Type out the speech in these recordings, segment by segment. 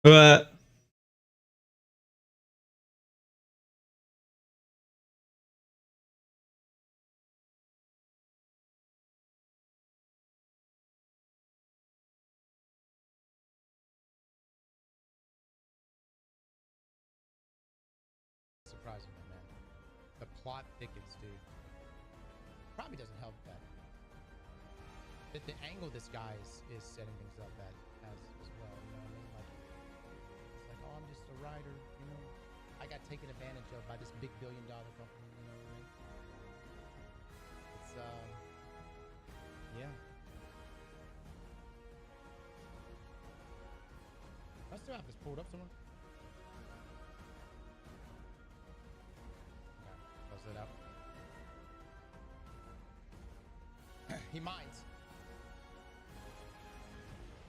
But surprising, man. The plot thickens, dude. Probably doesn't help that. The angle this guy is setting things up at as well, you know what I mean? Like, it's like, oh, I'm just a writer, you know? I got taken advantage of by this big billion-dollar company, you know what I mean? It's, yeah. I still have this pulled up somewhere. Okay, close it up. He minds.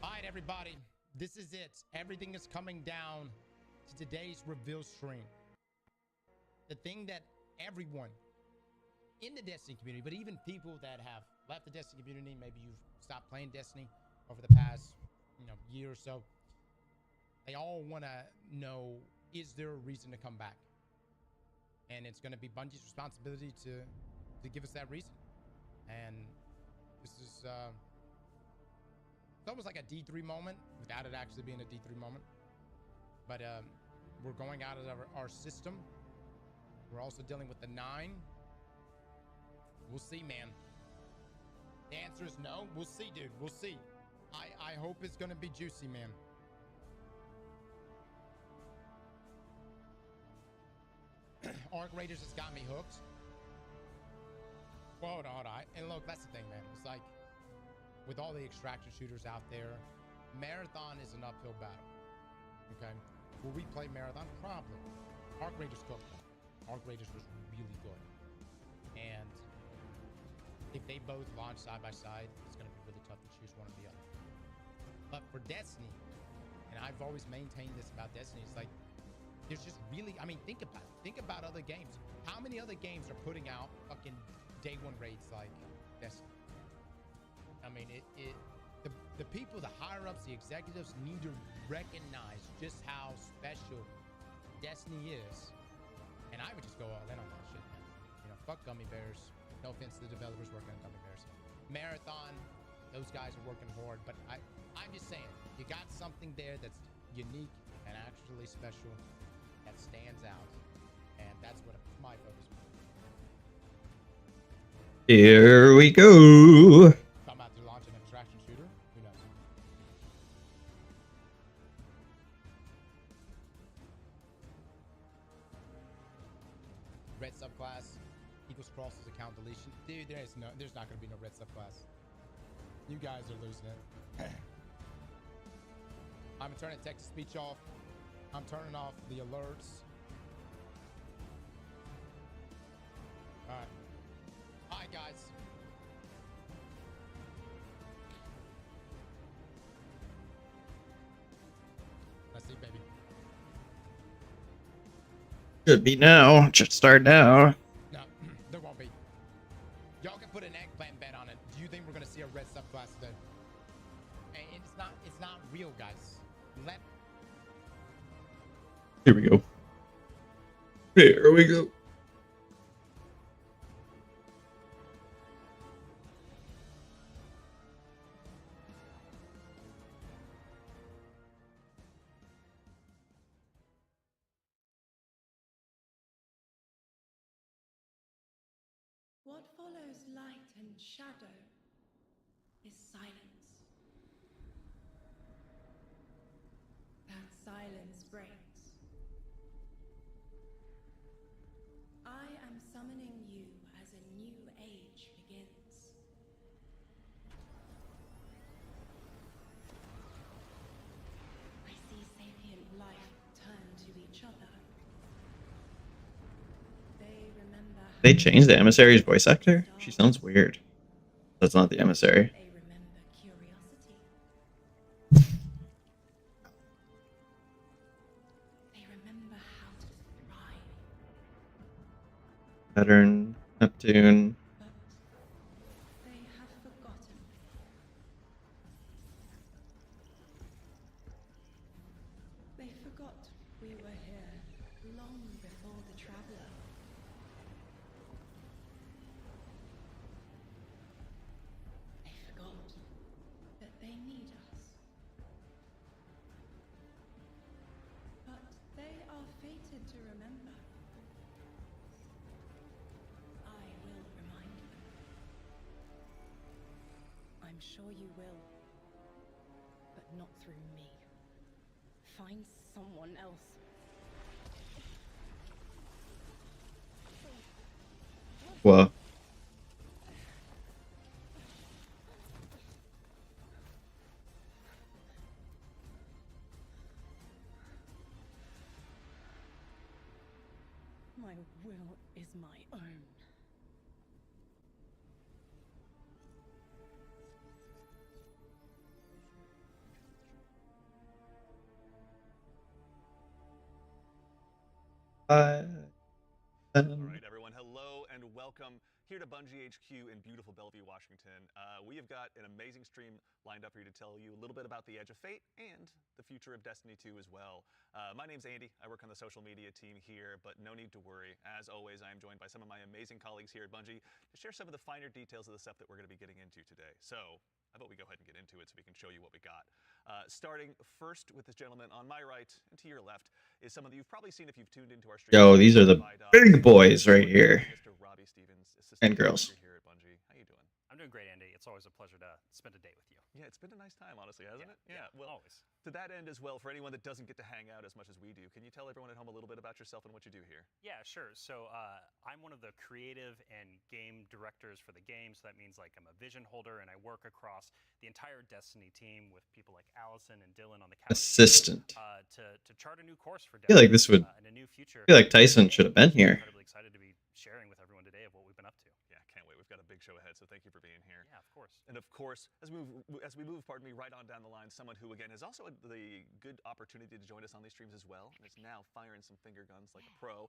All right, everybody. This is it. Everything is coming down to today's reveal stream. The thing that everyone in the Destiny community, but even people that have left the Destiny community, maybe you've stopped playing Destiny over the past, year or so, they all want to know, is there a reason to come back? And it's going to be Bungie's responsibility to give us that reason. And this is it's almost like a D3 moment without it actually being a D3 moment. But we're going out of our system. We're also dealing with the 9. We'll see, man. The answer is no. We'll see, dude. We'll see. I hope it's going to be juicy, man. Arc Raiders has got me hooked. Hold on. And look, that's the thing, man. It's like, with all the extraction shooters out there, Marathon is an uphill battle. Okay? Will we play Marathon? Probably. Arc Raiders cooked. Arc Raiders was really good. And if they both launch side by side, it's going to be really tough to choose one or the other. But for Destiny, and I've always maintained this about Destiny, it's like, there's just really, think about it. Think about other games. How many other games are putting out fucking day one raids like Destiny? The people, the higher ups, the executives need to recognize just how special Destiny is. And I would just go all in on that shit, man. Fuck gummy bears. No offense to the developers working on gummy bears. Marathon, those guys are working hard. But I'm just saying, you got something there that's unique and actually special that stands out. And that's what my focus was. here we go. I'm about to launch an extraction shooter. Who knows? Red subclass equals crosses account deletion. Dude, there's not going to be no red subclass. You guys are losing it. I'm turning text-to-speech off. I'm turning off the alerts. All right. All right, guys. Let's see, baby. Should be now. Should start now. No, there won't be. Y'all can put an eggplant bet on it. Do you think we're gonna see a red subclass today? And it's not real, guys. Here we go. Here we go. What follows light and shadow is silence. That silence breaks. I am summoning you as a new age begins. I see sapient life turn to each other. They remember. They changed the emissary's voice actor? She sounds weird. That's not the emissary. They remember curiosity. They remember how to thrive. Saturn, Neptune. But they have forgotten. They forgot we were here long before the Traveler. They forgot that they need us. But they are fated to remember. I will remind them. I'm sure you will. But not through me. Find someone else. Whoa. My will is my own. All right, everyone. Hello and welcome here to Bungie HQ in beautiful Bellevue, Washington. We have got an amazing stream lined up for you to tell you a little bit about the Edge of Fate and the future of Destiny 2 as well. My name's Andy. I work on the social media team here, but no need to worry. As always, I am joined by some of my amazing colleagues here at Bungie to share some of the finer details of the stuff that we're going to be getting into today. So how about we go ahead and get into it so we can show you what we got. Starting first with this gentleman on my right and to your left is someone that you've probably seen if you've tuned into our stream. Yo, these are the big boys right here. Mr. Robbie Stevens, And girls. here at Bungie. How you doing? I'm doing great, Andy. It's always a pleasure to spend a day with you. Yeah, it's been a nice time, honestly, hasn't it? Yeah, Well, always. to that end as well, for anyone that doesn't get to hang out as much as we do, can you tell everyone at home a little bit about yourself and what you do here? Yeah, sure. So I'm one of the creative and game directors for the game. So that means like I'm a vision holder and I work across the entire Destiny team with people like Allison and Dylan on the couch. Assistant. To chart a new course for I feel Destiny. like this would. And a new future. I feel like Tyson should have been here. Incredibly excited to be sharing with everyone today of what we've been up to. Yeah, can't wait. We've got a big show ahead, so thank you for being here. Yeah, of course. And of course, as we move, pardon me, right on down the line, someone who again has also had the good opportunity to join us on these streams as well, and is now firing some finger guns like a pro.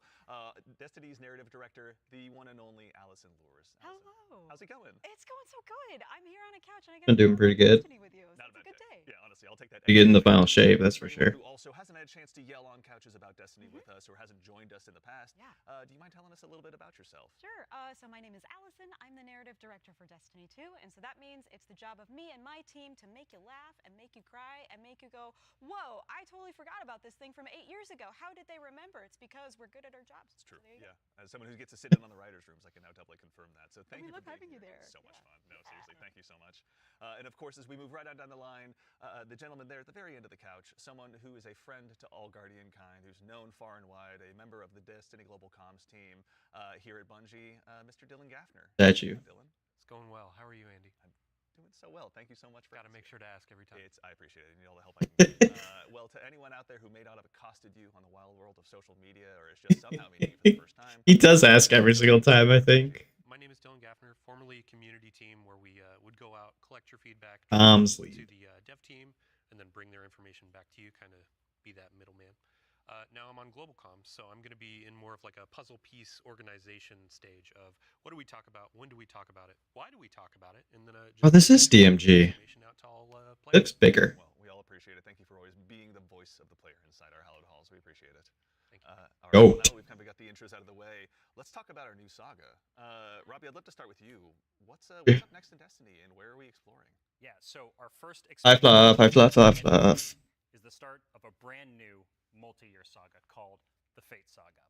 Destiny's narrative director, the one and only Allison Lures. Allison, Hello. how's it going? It's going so good. I'm here on a couch and I Been get to doing talk pretty about good. Destiny with you. So Not it's a a bad good day. Yeah, honestly, I'll take that. You getting the final anytime. shave, that's for anyone sure. Who also hasn't had a chance to yell on couches about Destiny with us, or hasn't joined us in the past. Yeah. Do you mind telling us a little bit about yourself? Sure. So my name is Allison. I'm the narrative director for Destiny 2, and so that means it's the job of me and my team to make you laugh and make you cry and make you go, "Whoa! I totally forgot about this thing from 8 years ago. How did they remember?" It's because we're good at our jobs. It's true. So there you go. Yeah. As someone who gets to sit in on the writers' rooms, I can now doubly confirm that. So thank we you for love having being you here. there. So much Yeah. fun. No, seriously, thank you so much. And of course, as we move right on down the line, the gentleman there at the very end of the couch, someone who is a friend to all Guardian kind, who's known far and wide, a member of the Destiny Global Comms team here at Bungie, Mr. Dylan Gaffner. That you. Dylan, It's going well. How are you, Andy? doing so well. Thank you so much for Got to make sure to ask every time. I appreciate it. You need all the help I can get. Well, to anyone out there who may not have accosted you on the wild world of social media, or is just somehow meeting you for the first time, He does ask every single time, I think. My name is Dylan Gaffner, formerly community team, where we would go out, collect your feedback Comms to lead. the dev team, and then bring their information back to you, kind of be that middleman. Now I'm on Global Comms, so I'm going to be in more of like a puzzle piece organization stage of what do we talk about, when do we talk about it, why do we talk about it, and then Oh, this is DMG. information out to all It looks players. bigger. well, we all appreciate it. Thank you for always being the voice of the player inside our hallowed halls. We appreciate it. Thank you. All right, Go. well, now that we've kind of got the intros out of the way, let's talk about our new saga. Robbie, I'd love to start with you. What's up next in Destiny, and where are we exploring? Yeah, so our first I fluff, I fluff, I fluff. is the start of a brand new multi-year saga called the Fate Saga.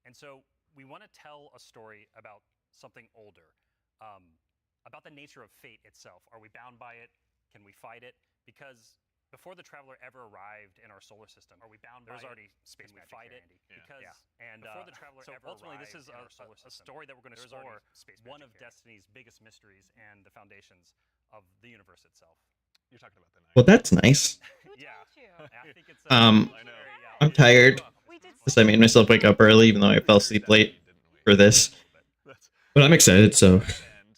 And so we want to tell a story about something older, about the nature of fate itself. Are we bound by it? Can we fight it? Because before the Traveler ever arrived in our solar system, are we bound by There's it? already space Can we magic fight here, it? Andy. Yeah. Because And before the Traveler so ever ultimately, this arrived is in our solar a system, story that we're going to there's already explore space one magic of here. Destiny's biggest mysteries and the foundations of the universe itself. You're talking about the night. Well, that's nice. Who Yeah. told you? I think it's Um, I know. I'm tired. We did Because I made myself wake up early, even though I fell asleep late for this. But I'm excited, so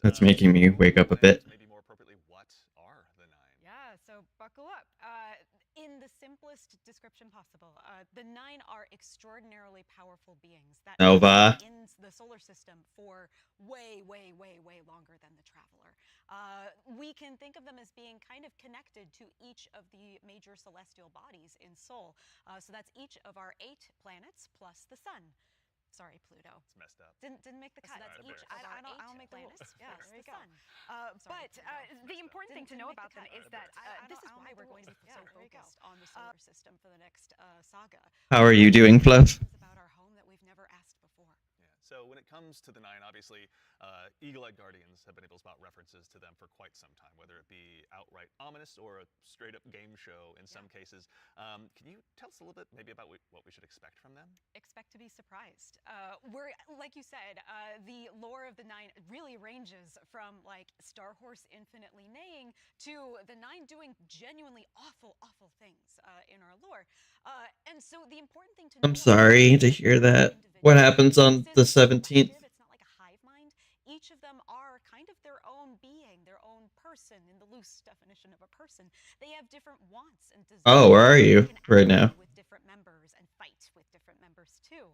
that's making me wake up a bit. Maybe more appropriately, what are the nine? Yeah, so buckle up. In the simplest simplest description possible. The Nine are extraordinarily powerful beings that Nova. have been in the solar system for way longer than the Traveler. We can think of them as being kind of connected to each of the major celestial bodies in Sol. So that's each of our 8 planets plus the sun. Sorry, Pluto. It's messed up. Didn't make the cut. That's each each of our I don't make the rules. Yes, there you go. But the important thing to know about them is that This is why we're going to be so focused on the solar system for the next saga. How are you doing, Fluff? About our home that we've never asked before. Yeah. So when it comes to the Nine, obviously, Eagle-eyed Guardians have been able to spot references to them for quite some time, whether it be outright ominous or a straight-up game show in some cases. Can you tell us a little bit maybe about what we should expect from them? Expect to be surprised. We're, like you said, the lore of the Nine really ranges from like Star Horse infinitely neighing to the Nine doing genuinely awful things in our lore. And so the important thing to know I'm sorry to hear that. What happens on the 17th? It's not like a hive mind. Each of them are kind of their own being, their own person in the loose definition of a person. They have different wants and desires. Oh, where are you right now? With different members and fight with different members too.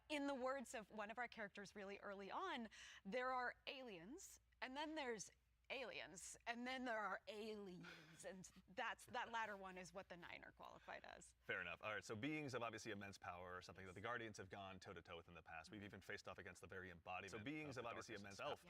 In the words of one of our characters really early on, there are aliens, and then there's aliens, and then there are aliens, and that latter one is what the Nine are qualified as. Fair enough. All right, so beings of obviously immense power, something that the Guardians have gone toe-to-toe with in the past. We've even faced off against the very embodiment. So beings of obviously immense power.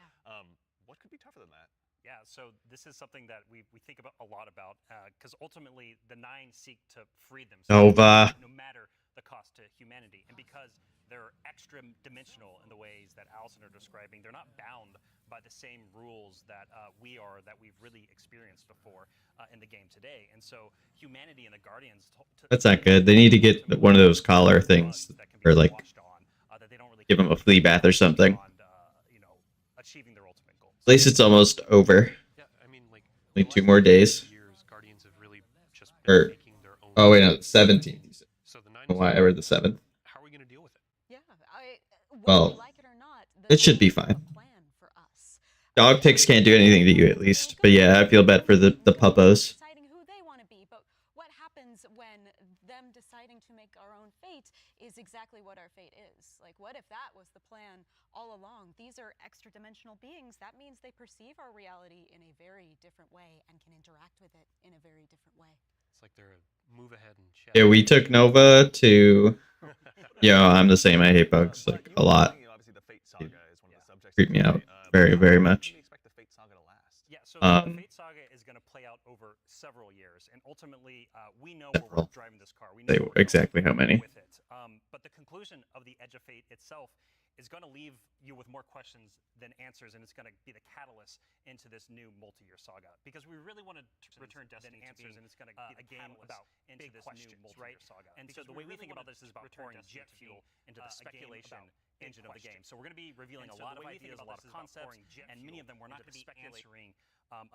What could be tougher than that? Yeah, so this is something that we think about a lot about, because ultimately the Nine seek to free themselves, Nova. no matter the cost to humanity. And because they're extra dimensional in the ways that Allison are describing, they're not bound by the same rules that we are, that we've really experienced before in the game today. And so humanity and the Guardians... That's not good. They need to get one of those collar things, or like give them a flea bath or something. Achieving their ultimate goals. At least it's almost over. Yeah, I mean, like, only 2 more days. Years, Guardians have really just been Or, making their own oh wait, no, the 17th. So the 9 Why I read the 7th. How are we going to deal with it? Yeah, Well, like it or not, it should be fine. Dog ticks can't do anything to you, at least. But yeah, I feel bad for the puppos. Deciding who they want to be, but what happens when them deciding to make our own fate is exactly what our fate is. Like, what if that was the plan all along? These are extra-dimensional beings. That means they perceive our reality in a very different way and can interact with it in a very different way. It's like they're a move ahead and chat. Yeah, we took Nova to... Yeah, I'm the same. I hate bugs, like, a lot. Creep me out very, very much. Yeah, so the Fate Saga is going to play out over several years, and ultimately, we know where we're driving this car. We know where we're exactly how many. with it. But the conclusion of the Edge of Fate itself is going to leave you with more questions than answers, and it's going to be the catalyst into this new multi-year saga. Because we really want to return Destiny answers, and it's going to be a game about big questions, right? Saga. And so the way we think about this is about pouring jet fuel into the speculation engine of the game. So we're going to be revealing a lot of ideas, a lot of concepts, and many of them we're not going to be answering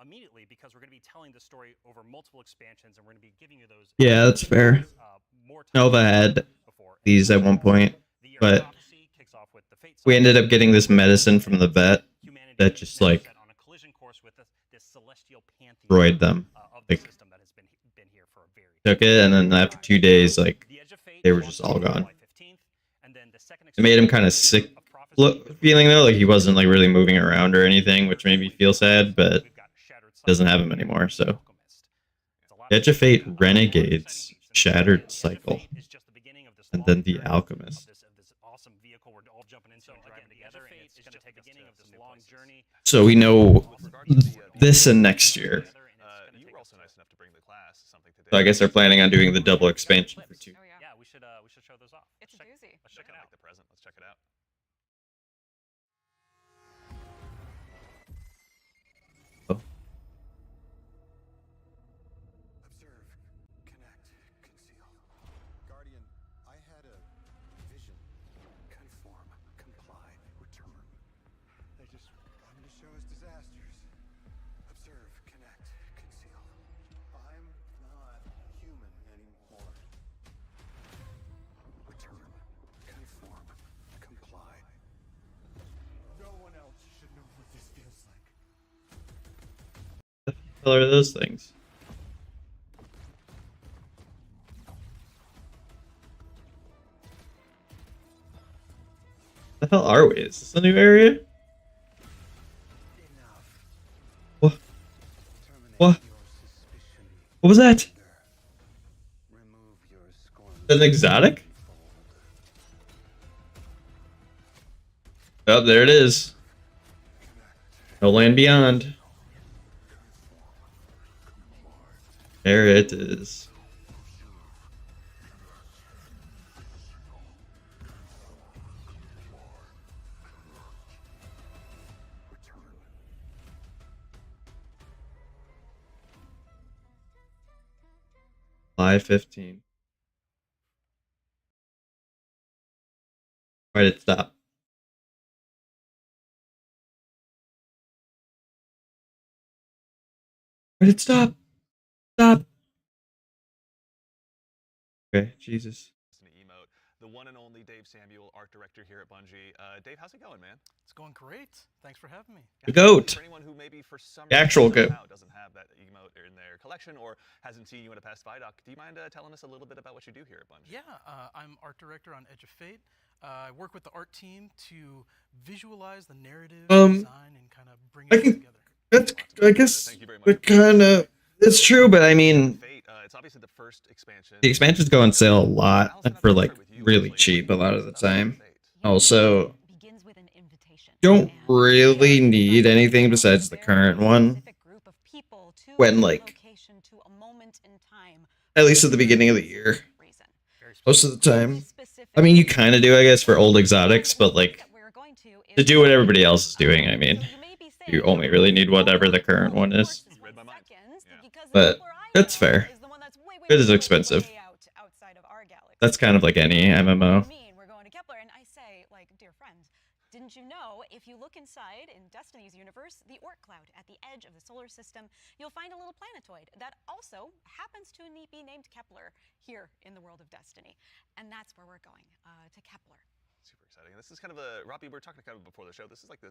immediately, because we're going to be telling the story over multiple expansions, and we're going to be giving you those. Yeah, that's fair. Nova had these at one point, but we ended up getting this medicine from the vet that just like destroyed them. Like, took it, and then after 2 days, like, they were just all gone. It made him kind of sick feeling though, like he wasn't like really moving around or anything, which made me feel sad, but doesn't have him anymore. So Edge of Fate, Renegades, Shattered Cycle, and then the Alchemist. So we know this and next year. So I guess they're planning on doing the double expansion for 2. Yeah, we should show those off. It's a doozy. Let's check it out. Like the present. Let's check it out. Observe, connect, conceal. Guardian, I had a vision. Conform, comply, return. They just wanted to show us disasters. Observe, connect, conceal. I'm not human anymore. Return, conform, comply. No one else should know what this feels like. What the hell are those things? The hell are we? Is this a new area? What? What? What was that? An exotic? Oh, there it is. No Land Beyond. There it is. July 15. Why did it stop? Why did it stop? Stop. Okay, Jesus. Emote. The one and only Dave Samuel, art director here at Bungie. Dave, how's it going, man? It's going great. Thanks for having me. The goat. For anyone who maybe for some The actual reason goat. somehow doesn't have that emote in their collection or hasn't seen you in a past Vidoc, do you mind telling us a little bit about what you do here at Bungie? Yeah, I'm art director on Edge of Fate. I work with the art team to visualize the narrative, design, and kind of bring it together. That's, I guess, it kind of, it's true, but I mean, it's obviously the first expansion. The expansions go on sale a lot and for like really cheap a lot of the time. Also, don't really need anything besides the current one. When like, at least at the beginning of the year. Most of the time. I mean, you kind of do, I guess, for old exotics, but like, to do what everybody else is doing, I mean, you only really need whatever the current one is. But that's fair. It is expensive. That's kind of like any MMO. Didn't you know, if you look inside in Destiny's universe, the Oort cloud at the edge of the solar system, you'll find a little planetoid that also happens to be named Kepler here in the world of Destiny. And that's where we're going, to Kepler. Super exciting. And this is kind of a, Robbie, we were talking kind of before the show, this is like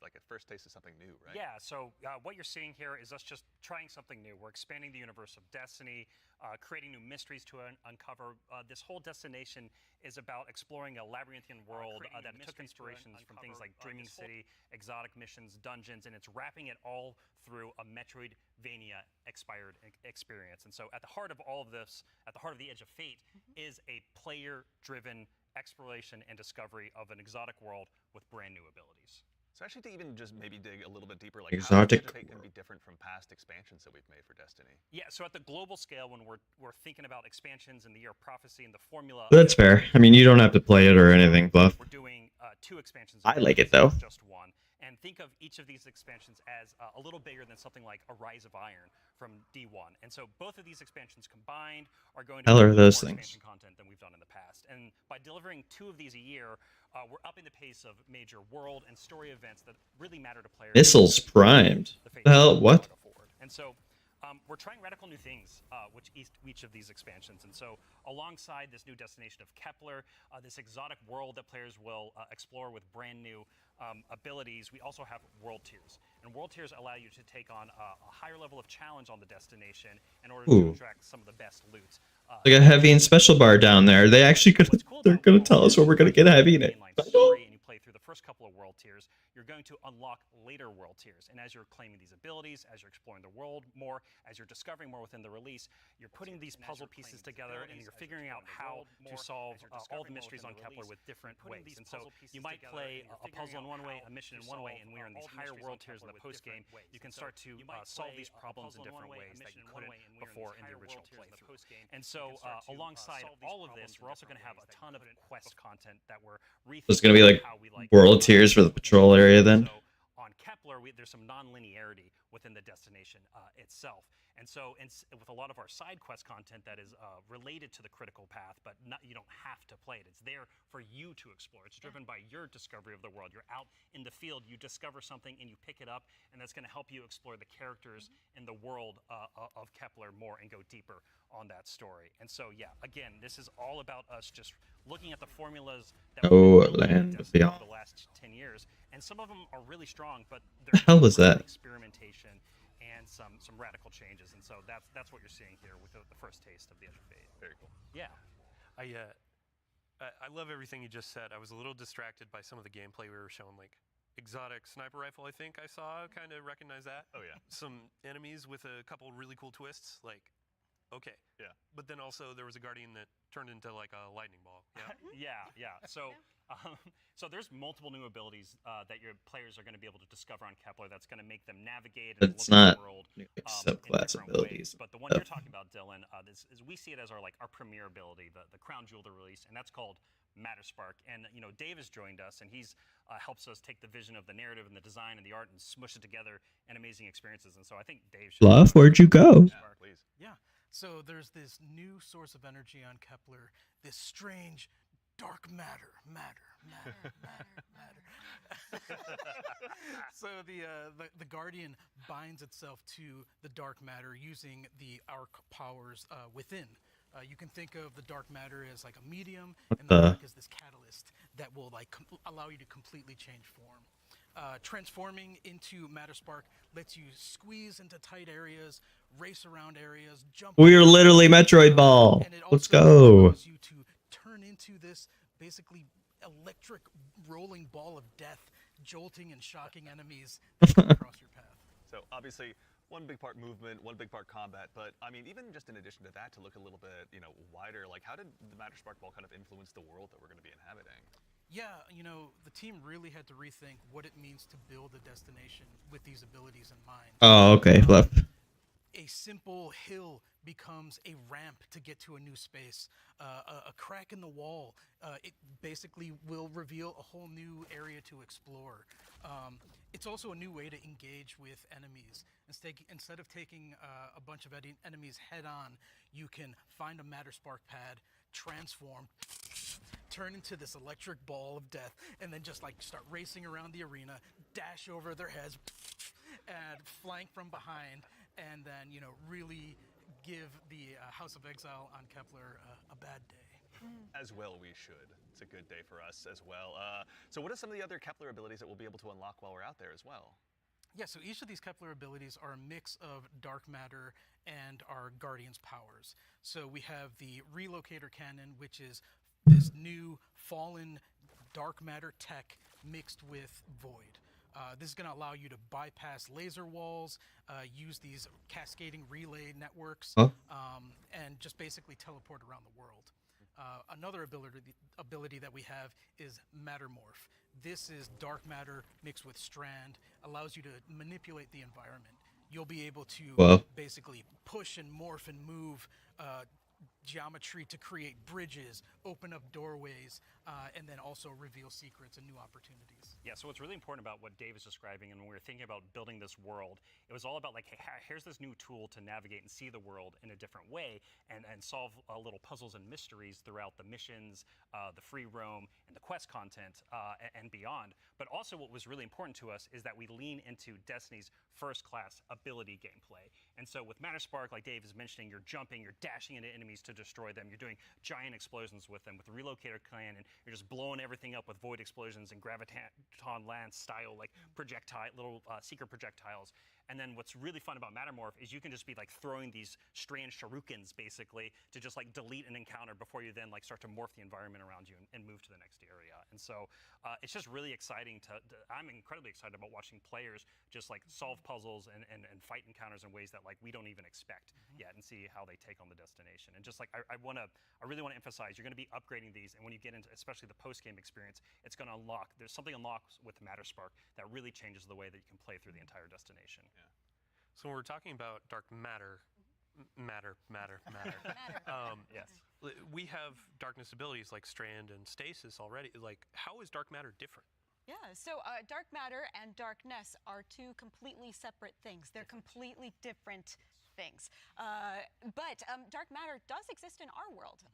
like a first taste of something new, right? Yeah, so what you're seeing here is us just trying something new. We're expanding the universe of Destiny, creating new mysteries to uncover. This whole destination is about exploring a labyrinthian world that took inspirations from things like Dreaming City, exotic missions, dungeons, and it's wrapping it all through a Metroidvania expired experience. And so at the heart of all of this, at the heart of the Edge of Fate, is a player-driven exploration and discovery of an exotic world with brand new abilities. So actually, to even just maybe dig a little bit deeper, like Exotic how Edge of Fate can be different from past expansions that we've made for Destiny. Yeah, so at the global scale, when we're thinking about expansions in the Year of Prophecy and the formula. That's fair. I mean, you don't have to play it or anything, Bluff. We're doing 2 expansions. I like it though. Just one. And think of each of these expansions as a little bigger than something like a Rise of Iron from D1. And so both of these expansions combined are going to Hell are be those more things? expansion content than we've done in the past. And by delivering 2 of these a year, we're upping the pace of major world and story events that really matter to players. Missiles primed. The hell? What? And so we're trying radical new things with each of these expansions. And so alongside this new destination of Kepler, this exotic world that players will explore with brand new abilities, we also have world tiers. And world tiers allow you to take on a higher level of challenge on the destination in order to attract some of the best loot. Like a heavy and special bar down there. They actually they're gonna tell us where we're gonna get heavy in it. Story, and you play through the first couple of world tiers, you're going to unlock later world tiers. And as you're claiming these abilities, as you're exploring the world more, as you're discovering more within the release, you're putting these puzzle pieces together and you're figuring out how to solve all the mysteries on Kepler with different ways. And so you might play a puzzle in one way, a mission in one way, and we're in these higher world tiers in the post game. You can start to solve these problems in different ways that you couldn't before in the original playthrough. And so alongside all of this, we're also going to have a ton of quest content that we're So it's gonna be like world tiers for the patrol area then. So on Kepler, there's some non-linearity within the destination itself. And so with a lot of our side quest content that is related to the critical path, but you don't have to play it. It's there for you to explore. It's driven by your discovery of the world. You're out in the field, you discover something, and you pick it up, and that's going to help you explore the characters in the world of Kepler more and go deeper on that story. And so, yeah, again, this is all about us just looking at the formulas that we've Land built Beyond. over the last 10 years. And some of them are really strong, but The hell was that? Experimentation and some radical changes. And so that's what you're seeing here with the first taste of the Edge of Fate. Very cool. Yeah. I love everything you just said. I was a little distracted by some of the gameplay we were showing, like exotic sniper rifle. I think I saw, kind of recognize that. Oh yeah. Some enemies with a couple really cool twists, like. Okay. Yeah. But then also there was a guardian that turned into like a lightning ball. Yeah. Yeah. So there's multiple new abilities that your players are going to be able to discover on Kepler. That's going to make them navigate and It's look at not the world like in subclass different abilities. ways. But the one you're talking about, Dylan, is we see it as our premier ability, the crown jewel to release, and that's called Matter Spark. And Dave has joined us, and he's helps us take the vision of the narrative and the design and the art and smush it together in amazing experiences. And so I think Dave should. Bluff, where'd you go? Yeah, please. Yeah. So there's this new source of energy on Kepler, this strange dark matter. So the Guardian binds itself to the dark matter using the arc powers within. You can think of the dark matter as like a medium, and the arc is this catalyst that will allow you to completely change form. Transforming into Matter Spark lets you squeeze into tight areas, race around areas, jump. We are literally Metroid Ball. And it Let's also go. allows you to turn into this basically electric rolling ball of death, jolting and shocking enemies that come across your path. So obviously, one big part movement, one big part combat, but I mean, even just in addition to that, to look a little bit, wider, like how did the Matter Spark Ball kind of influence the world that we're going to be inhabiting? Yeah, the team really had to rethink what it means to build a destination with these abilities in mind. Oh, okay, Bluff. A simple hill becomes a ramp to get to a new space. A crack in the wall, it basically will reveal a whole new area to explore. It's also a new way to engage with enemies. Instead of taking a bunch of enemies head on, you can find a Matter Spark pad, transform, turn into this electric ball of death, and then just start racing around the arena, dash over their heads, and flank from behind, and then really give the House of Exile on Kepler a bad day. As well we should. It's a good day for us as well. So what are some of the other Kepler abilities that we'll be able to unlock while we're out there as well? Yeah, so each of these Kepler abilities are a mix of dark matter and our Guardian's powers. So we have the Relocator Cannon, which is this new fallen dark matter tech mixed with void. This is going to allow you to bypass laser walls, use these cascading relay networks, and just basically teleport around the world. Another ability that we have is Mattermorph. This is dark matter mixed with strand, allows you to manipulate the environment. You'll be able to basically push and morph and move geometry to create bridges, open up doorways, and then also reveal secrets and new opportunities. Yeah, so what's really important about what Dave is describing, and when we were thinking about building this world, it was all about hey, here's this new tool to navigate and see the world in a different way and solve little puzzles and mysteries throughout the missions, the free roam, and the quest content, and beyond. But also what was really important to us is that we lean into Destiny's first-class ability gameplay. And so with Matter Spark, like Dave is mentioning, you're jumping, you're dashing into enemies to destroy them, you're doing giant explosions with them. With the Relocator Cannon, you're just blowing everything up with void explosions and graviton lance style little secret projectiles. And then what's really fun about Mattermorph is you can just be throwing these strange shurikens basically to just delete an encounter before you then start to morph the environment around you and move to the next area. And so it's just really exciting I'm incredibly excited about watching players just solve puzzles and fight encounters in ways that we don't even expect yet, and see how they take on the destination. And just I really want to emphasize, you're going to be upgrading these, and when you get into especially the post-game experience, it's going to there's something unlocks with Matter Spark that really changes the way that you can play through the entire destination. Yeah. So when we're talking about dark matter, yes, we have darkness abilities like Strand and Stasis already. How is dark matter different? Yeah, so dark matter and darkness are two completely separate things. They're completely different things. But dark matter does exist in our world.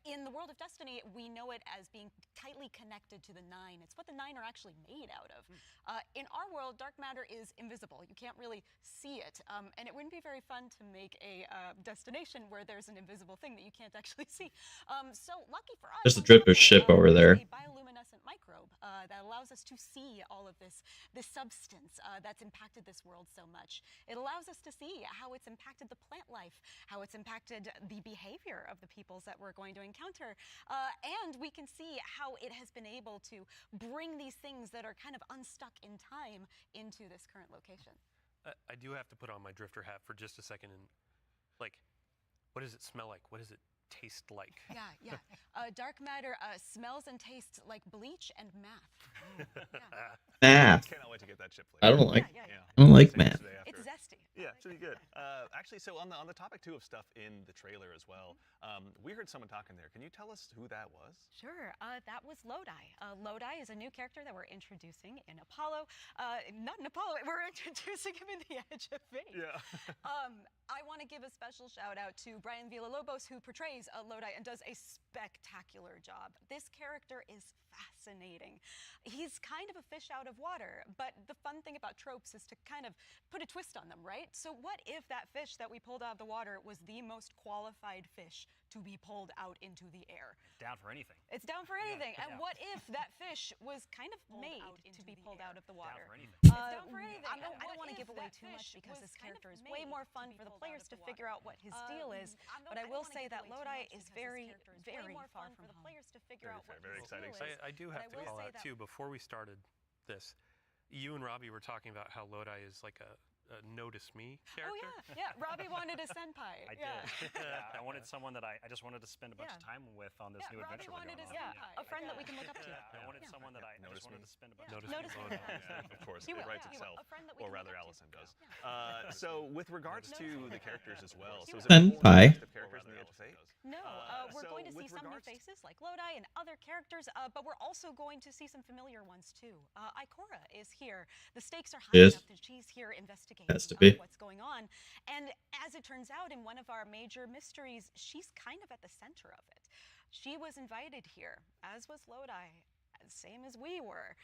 In the world of Destiny, we know it as being tightly connected to the Nine. It's what the Nine are actually made out of. In our world, dark matter is invisible. You can't really see it. And it wouldn't be very fun to make a destination where there's an invisible thing that you can't actually see. So lucky for us, Just a drip of ship over there. a bioluminescent microbe that allows us to see all of this substance that's impacted this world so much. It allows us to see how it's it's impacted the plant life, how it's impacted the behavior of the peoples that we're going to encounter. And we can see how it has been able to bring these things that are kind of unstuck in time into this current location. I do have to put on my drifter hat for just a second and, like, what does it smell like? What does it taste like? Yeah. Dark matter smells and tastes like bleach and math. Math. Cannot wait to get that chip flavor. I don't like. Yeah. I don't like Same math. today after. It's zesty. Yeah, it should be good. Actually, so on the topic too of stuff in the trailer as well, we heard someone talking there. Can you tell us who that was? Sure, that was Lodi. Lodi is a new character that we're introducing in Apollo. Not in Apollo, we're introducing him in The Edge of Fate. Yeah. I want to give a special shout out to Brian Villalobos, who portrays Lodi and does a spectacular job. This character is fascinating. He's kind of a fish out of water, but the fun thing about tropes is to kind of put a twist on them, right? So what if that fish that we pulled out of the water was the most qualified fish to be pulled out into the air? Down for anything. It's down for anything. And Yeah. what if that fish was kind of made to be pulled out of the water? Down for anything. It's down for anything. I don't want to give away too much because this character is way more fun for the players to figure out what his deal is. But I will say that Lodi is very, very far from home. Very exciting. I do have to call out too, before we started this, you and Robbie were talking about how Lodi is like a notice me character. Oh yeah. Robbie wanted a senpai. I did. I wanted someone that I just wanted to spend a bunch of time with on this new adventure. Robbie wanted we're a going on. senpai, a friend that we can look up to. I wanted someone that I just wanted to spend a bunch of time Notice with. me. Of course, He it will, writes he itself. will. A friend that we Or can rather, look up to. Allison does. So with regards to the characters as well, so is it Senpai. of characters in the Edge of Fate? No, we're so going to see with some new regards- faces like Lodi and other characters, but we're also going to see some familiar ones too. Ikora is here. The stakes are high Yes. enough that she's here investigating Has to be. what's going on. And as it turns out, in one of our major mysteries, she's kind of at the center of it. She was invited here, as was Lodi, same as we were.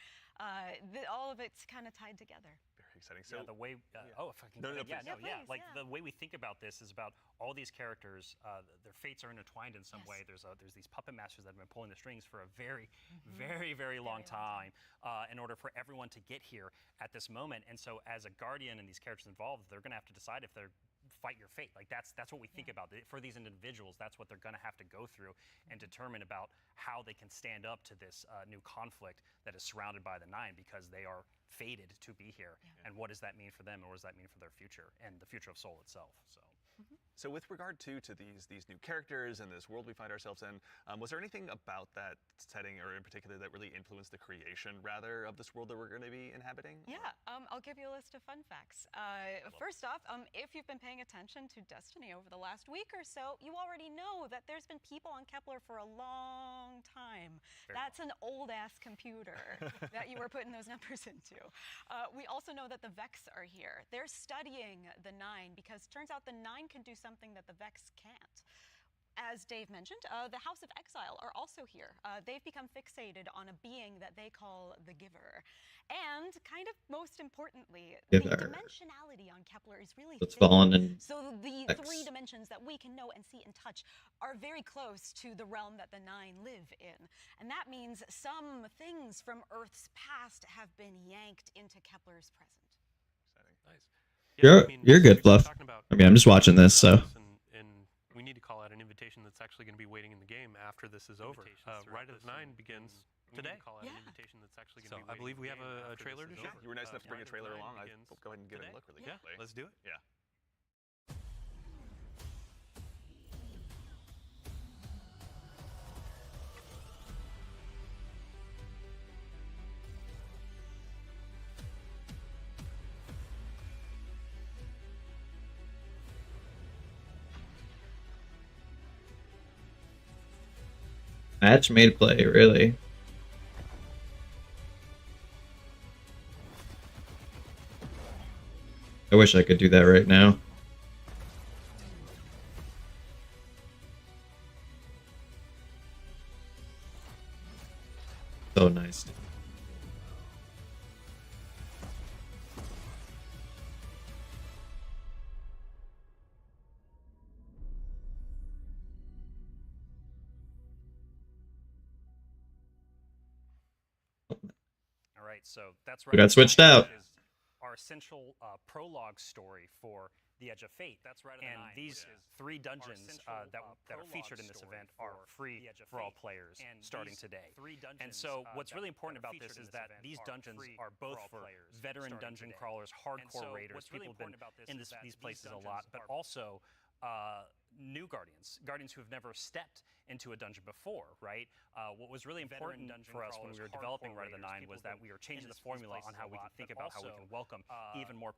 All of it's kind of tied together. Very exciting. So The way, if I can, No, yeah, please. no, Yeah, yeah, please, like yeah. the way we think about this is about all these characters. Their fates are intertwined in some Yes. way. There's these puppet masters that have been pulling the strings for a very, very long time in order for everyone to get here at this moment. And so, as a guardian and these characters involved, they're going to have to decide if they're fight your fate. Like that's what we think about. For these individuals, that's what they're going to have to go through and determine about how they can stand up to this new conflict that is surrounded by the Nine, because they are fated to be here. And what does that mean for them, and what does that mean for their future and the future of Soul itself? So with regard to these new characters and this world we find ourselves in, was there anything about that setting, or in particular, that really influenced the creation, rather, of this world that we're going to be inhabiting? Yeah, I'll give you a list of fun facts. First off, if you've been paying attention to Destiny over the last week or so, you already know that there's been people on Kepler for a long time. That's an old-ass computer that you were putting those numbers into. We also know that the Vex are here. They're studying the Nine, because it turns out the Nine can do something that the Vex can't. As Dave mentioned, the House of Exile are also here. They've become fixated on a being that they call the Giver. And kind of most importantly, Giver. the dimensionality on Kepler is really It's thin. fallen in So the X. 3 dimensions that we can know and see and touch are very close to the realm that the Nine live in. And that means some things from Earth's past have been yanked into Kepler's present. Nice. You're good, we've been Fluff. talking about I mean, I'm just watching this, so. And we need to call out an invitation that's actually going to be waiting in the game after this is over. Rite of the Nine begins today. So I believe we have a trailer to show. You were nice enough to bring a trailer along. I'll go ahead and give it a look really Yeah, quickly. let's do it. Yeah. Match made play, really. I wish I could do that right now. So nice. So that's We got switched out. Is our essential prologue story for the Edge of Fate. That's right. And these 3 dungeons that are featured in this event are free for all players starting today. And so what's really important about this is that these dungeons are both for veteran dungeon crawlers, hardcore raiders, people who've been in these places a lot, but also new Guardians who have never stepped into a dungeon before, right? What was really important for us when we were developing Rite of the Nine was that we were changing the formula on how we can think about how we can welcome even more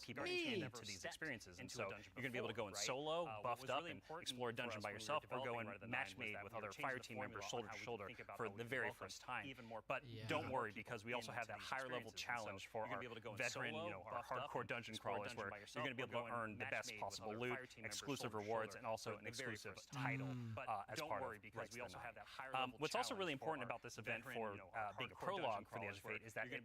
people into these experiences. And so you're going to be able to go in solo, buffed up, and explore a dungeon by yourself, or go in match-made with other fire team members shoulder to shoulder for the very first time. But don't worry, because we also have that higher level challenge for our veteran, our hardcore dungeon crawlers, where you're going to be able to earn the best possible loot, exclusive rewards, and also an exclusive title as part of Rite of the Nine. What's also really important about this event for being a prologue for the Edge of Fate is that it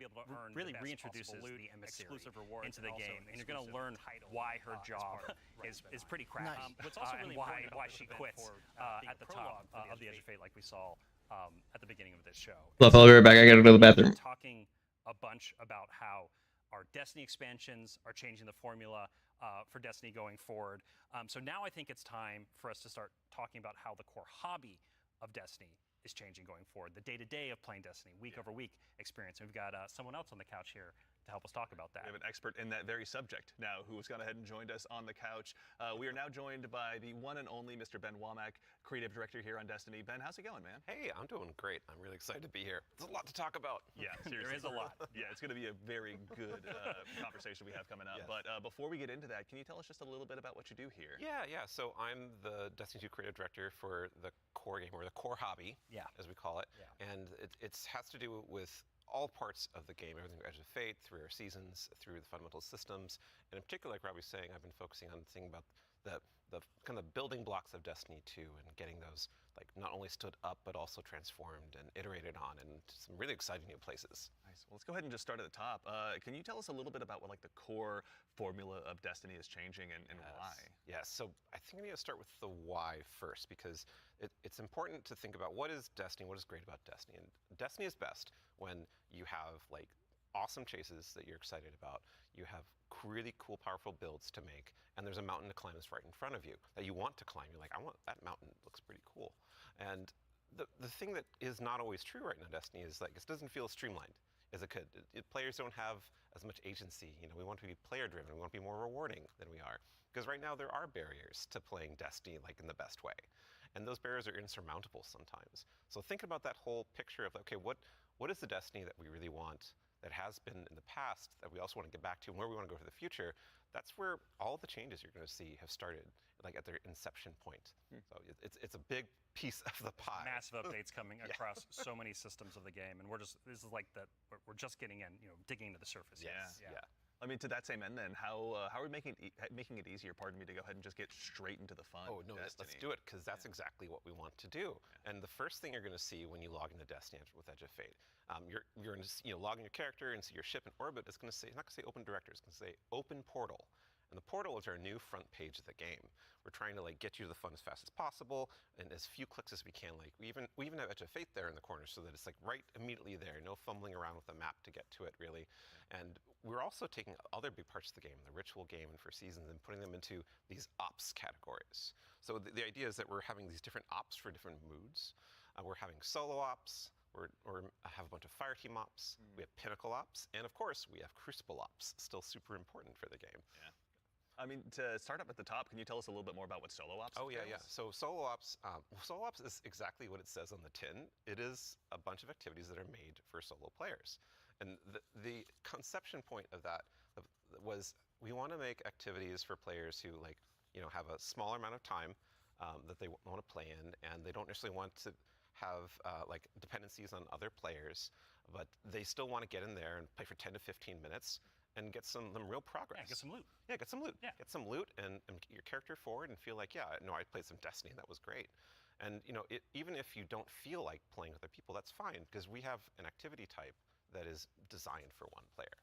really reintroduces the emissary into the game, and you're going to learn why her job is pretty crappy. What's also really important why she quits at the top of the Edge of Fate, like we saw at the beginning of this show. Well, I'll be right back. I gotta go to the bathroom. Talking a bunch about how our Destiny expansions are changing the formula for Destiny going forward. So now I think it's time for us to start talking about how the core hobby of Destiny is changing going forward. The day-to-day of playing Destiny, week-over-week experience. And we've got someone else on the couch here to help us talk about that. We have an expert in that very subject now who has gone ahead and joined us on the couch. We are now joined by the one and only Mr. Ben Womack, creative director here on Destiny. Ben, how's it going, man? Hey, I'm doing great. I'm really excited to be here. There's a lot to talk about. Yeah, seriously. There is a lot. Yeah, it's going to be a very good conversation we have coming up. Yes. But before we get into that, can you tell us just a little bit about what you do here? Yeah. So I'm the Destiny 2 creative director for the core game, or the core hobby, as we call it. Yeah. And it has to do with all parts of the game, everything from Edge of Fate, through our seasons, through the fundamental systems. And in particular, like Rob was saying, I've been focusing on thinking about the kind of building blocks of Destiny 2 and getting those like not only stood up, but also transformed and iterated on in some really exciting new places. Nice. Well, let's go ahead and just start at the top. Can you tell us a little bit about what like the core formula of Destiny is changing and why? Yes, so I think we need to start with the why first, because it's important to think about what is Destiny, what is great about Destiny. And Destiny is best when you have like awesome chases that you're excited about, you have really cool, powerful builds to make, and there's a mountain to climb that's right in front of you that you want to climb. You're like, I want that mountain, it looks pretty cool. And the thing that is not always true right now in Destiny is like it doesn't feel as streamlined as it could. Players don't have as much agency. We want to be player driven, we want to be more rewarding than we are. Because right now there are barriers to playing Destiny like in the best way. And those barriers are insurmountable sometimes. So think about that whole picture of, okay, what is the Destiny that we really want, that has been in the past, that we also want to get back to, and where we want to go for the future? That's where all the changes you're going to see have started, like at their inception point. So it's a big piece of the pie. Massive updates coming across so many systems of the game, and we're just getting in, digging into the surface. Yeah. I mean, to that same end, then, how are we making it easier? Pardon me, to go ahead and just get straight into the fun. Oh no, let's do it, because that's exactly what we want to do. Yeah. And the first thing you're going to see when you log into Destiny with Edge of Fate, you're going to log in your character and see your ship in orbit. It's going to say, it's not going to say Open Director, it's going to say Open Portal. And the portal is our new front page of the game. We're trying to get you to the fun as fast as possible, and as few clicks as we can. We even have Edge of Fate there in the corner, so that it's right immediately there. No fumbling around with the map to get to it, really. And we're also taking other big parts of the game, the ritual game and for seasons, and putting them into these ops categories. So the idea is that we're having these different ops for different moods. We're having solo ops. Or have a bunch of fire team ops. We have pinnacle ops, and of course we have crucible ops, still super important for the game. Yeah. I mean, to start up at the top, can you tell us a little bit more about what solo ops is? Oh, yeah. So solo ops is exactly what it says on the tin. It is a bunch of activities that are made for solo players. And the conception point of that was we want to make activities for players who have a smaller amount of time that they want to play in, and they don't necessarily want to have dependencies on other players, but they still want to get in there and play for 10 to 15 minutes and get some real progress. Yeah, get some loot. Yeah, get some loot. Yeah. Get some loot and get your character forward and feel like, I played some Destiny and that was great. And even if you don't feel like playing with other people, that's fine, because we have an activity type that is designed for one player.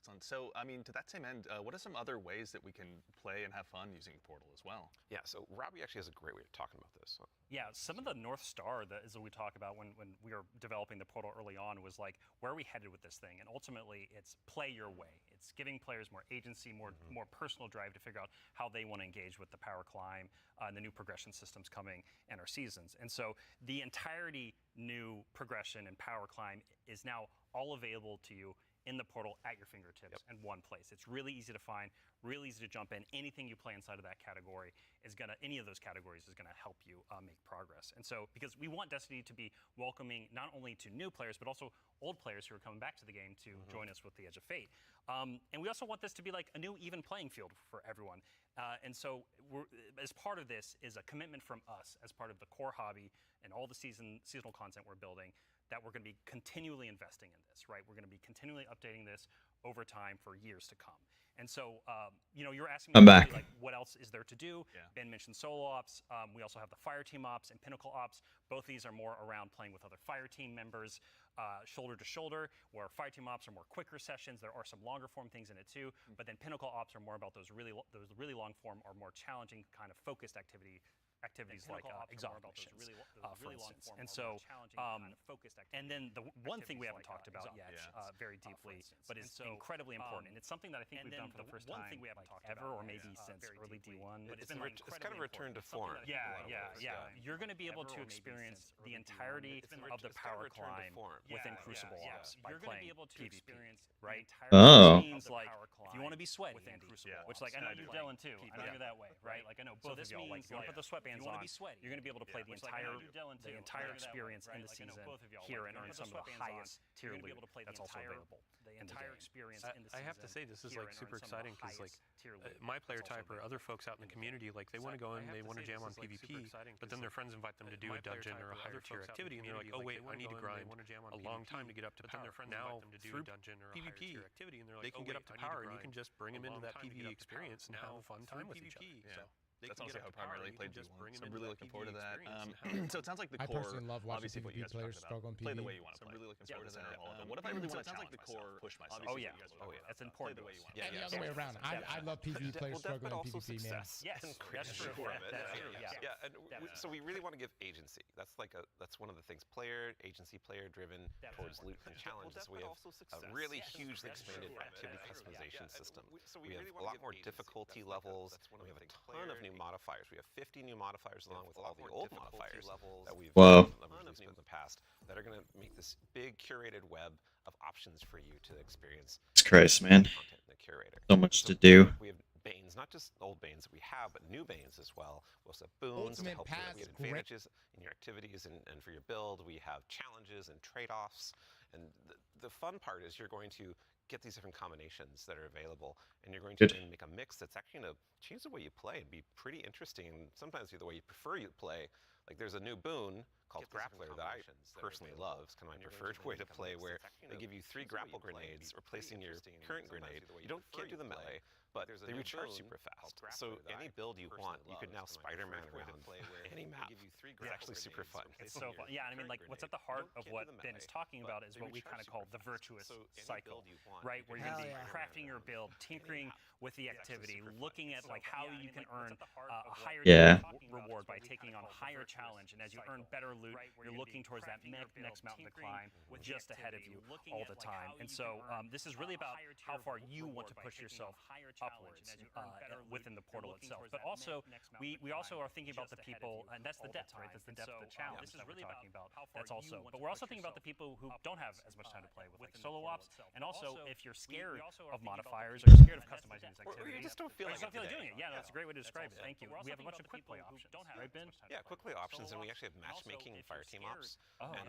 Excellent. So, I mean, to that same end, what are some other ways that we can play and have fun using Portal as well? Yeah, so Robbie actually has a great way of talking about this. So. Yeah, some of the North Star that we talk about when we were developing the Portal early on was like, where are we headed with this thing? And ultimately, it's play your way. It's giving players more agency, more personal drive to figure out how they want to engage with the power climb and the new progression systems coming and our seasons. And so the entirety new progression and power climb is now all available to you in the Portal at your fingertips in one place. It's really easy to find, really easy to jump in. Anything you play inside of that category is gonna, any of those categories is gonna help you make progress. And so, because we want Destiny to be welcoming not only to new players, but also old players who are coming back to the game to join us with the Edge of Fate. And we also want this to be like a new even playing field for everyone. And so, as part of this is a commitment from us as part of the core hobby and all the seasonal content we're building, that we're going to be continually investing in this, right? We're going to be continually updating this over time for years to come. And so, you know, you're asking me like, what else is there to do? Yeah. Ben mentioned solo ops. We also have the fire team ops and pinnacle ops. Both these are more around playing with other fire team members, shoulder to shoulder, where fire team ops are more quicker sessions. There are some longer form things in it too, but then pinnacle ops are more about those really long form or more challenging kind of focused activities like exotic missions, for instance. And so, and then the one thing we haven't talked about yet very deeply, but is incredibly important, and it's something that I think we've done for the first time ever, or maybe since early D1. It's kind of a return to form. Yeah. You're going to be able to experience the entirety of the power climb within Crucible Ops by playing PvP, right? Oh. Means like if you want to be sweaty, Andy, which like I know you're Dylan too. I know you're that way, right? Like I know both of y'all. Like you want to put the sweatbands on, you're going to be able to play the entire experience in the season here and earn some of the highest tier loot that's also available. The entire experience in the season. I have to say, this is like super exciting because like my player type or other folks out in the community, like they want to go in, they want to jam on PvP, but then their friends invite them to do a dungeon or a higher tier activity, and they're like, oh wait, I need to grind a long time to get up to power. Now through PvP, they can get up to power, and you can just bring them into that PvE experience and have a fun time with each other. That's also how I primarily played D1, so I'm really looking forward to that. So it sounds like the core, I personally love watching obviously what you PvP guys players talked about, struggle in play the PvE. way you want to play. I'm really looking forward to that. What if I really want to challenge myself, push myself? Oh yeah, that's important. And the other way around. I love PvE players struggling in PvP, man. Yes, that's true. So we really want to give agency. That's like that's one of the things. Agency player driven towards loot and challenges. We have a really hugely expanded activity customization system. We have a lot more difficulty levels. We have a ton of new modifiers. We have 50 new modifiers along with all the old modifiers that we've released in the past that are going to make this big curated web of options for you to experience. Jesus Christ, man. Content in the curator. So much to do. We have Banes, not just old Banes that we have, but new Banes as well. We also have boons to help you. We have advantages in your activities and for your build. We have challenges and trade-offs. And the fun part is you're going to get these different combinations that are available, and you're going to then make a mix that's actually going to change the way you play and be pretty interesting, and sometimes the way you prefer you play. Like there's a new boon called Grappler that I personally love. It's kind of my preferred way to play, where they give you 3 grapple grenades replacing your current grenade. You can't do the melee, but they recharge super fast. So any build you want, you could now Spider-Man around any map. It's actually super fun. It's so fun. Yeah, I mean, like what's at the heart of what Ben is talking about is what we kind of call the virtuous cycle, right? Where you're going to be crafting your build, tinkering with the activity, looking at like how you can earn a higher reward by taking on a higher challenge, and as you earn better loot, you're looking towards that next mountain to climb just ahead of you all the time. And so this is really about how far you want to push yourself upwards within the portal itself. But also, we also are thinking about the people, and that's the depth, right? That's the depth of the challenge that we're talking about. That's also, but we're also thinking about the people who don't have as much time to play with like solo ops, and also if you're scared of modifiers or you're scared of customizing this activity, or you just don't feel like doing it. Yeah, no, that's a great way to describe it. Thank you. We have a bunch of quick play options, right, Ben? Yeah, quick play options, and we actually have matchmaking and fire team ops, and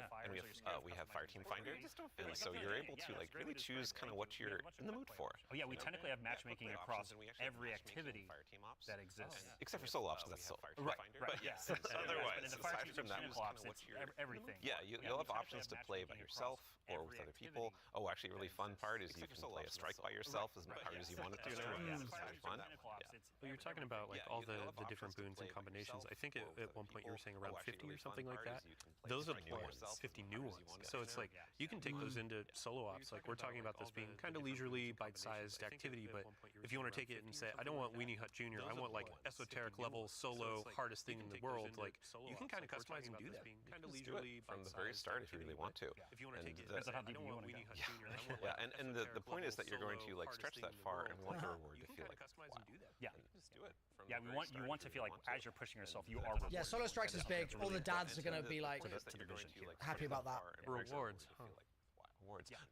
we have fire team finder, and so you're able to like really choose kind of what you're in the mood for. Oh yeah, we technically have matchmaking across every activity that exists, except for solo ops, because that's solo. Right. But yes, otherwise, aside from that, it's everything. Yeah, you'll have options to play by yourself or with other people. Oh, actually, a really fun part is you can play a strike by yourself as hard as you want it to fun. Well, you're talking about like all the different boons and combinations. I think at one point you were saying around 50 or something like that. Those are the ones, 50 new ones. So it's like you can take those into solo ops. Like we're talking about this being kind of leisurely, bite-sized activity, but if you want to take it and say, I don't want Weenie Hut Jr., I want like esoteric level solo hardest thing in the world, like you can kind of customize and do that. Kind of leisurely from the very start if you really want to. If you want to take it, I don't want Weenie Hut Jr. Yeah, and the point is that you're going to like stretch that far, and we want the reward to feel like customize and do that. Yeah. Just do it. Yeah, you want to feel like as you're pushing yourself, you are. Yeah, solo strikes is big. All the dads are gonna be like happy about that. Rewards. Rewards.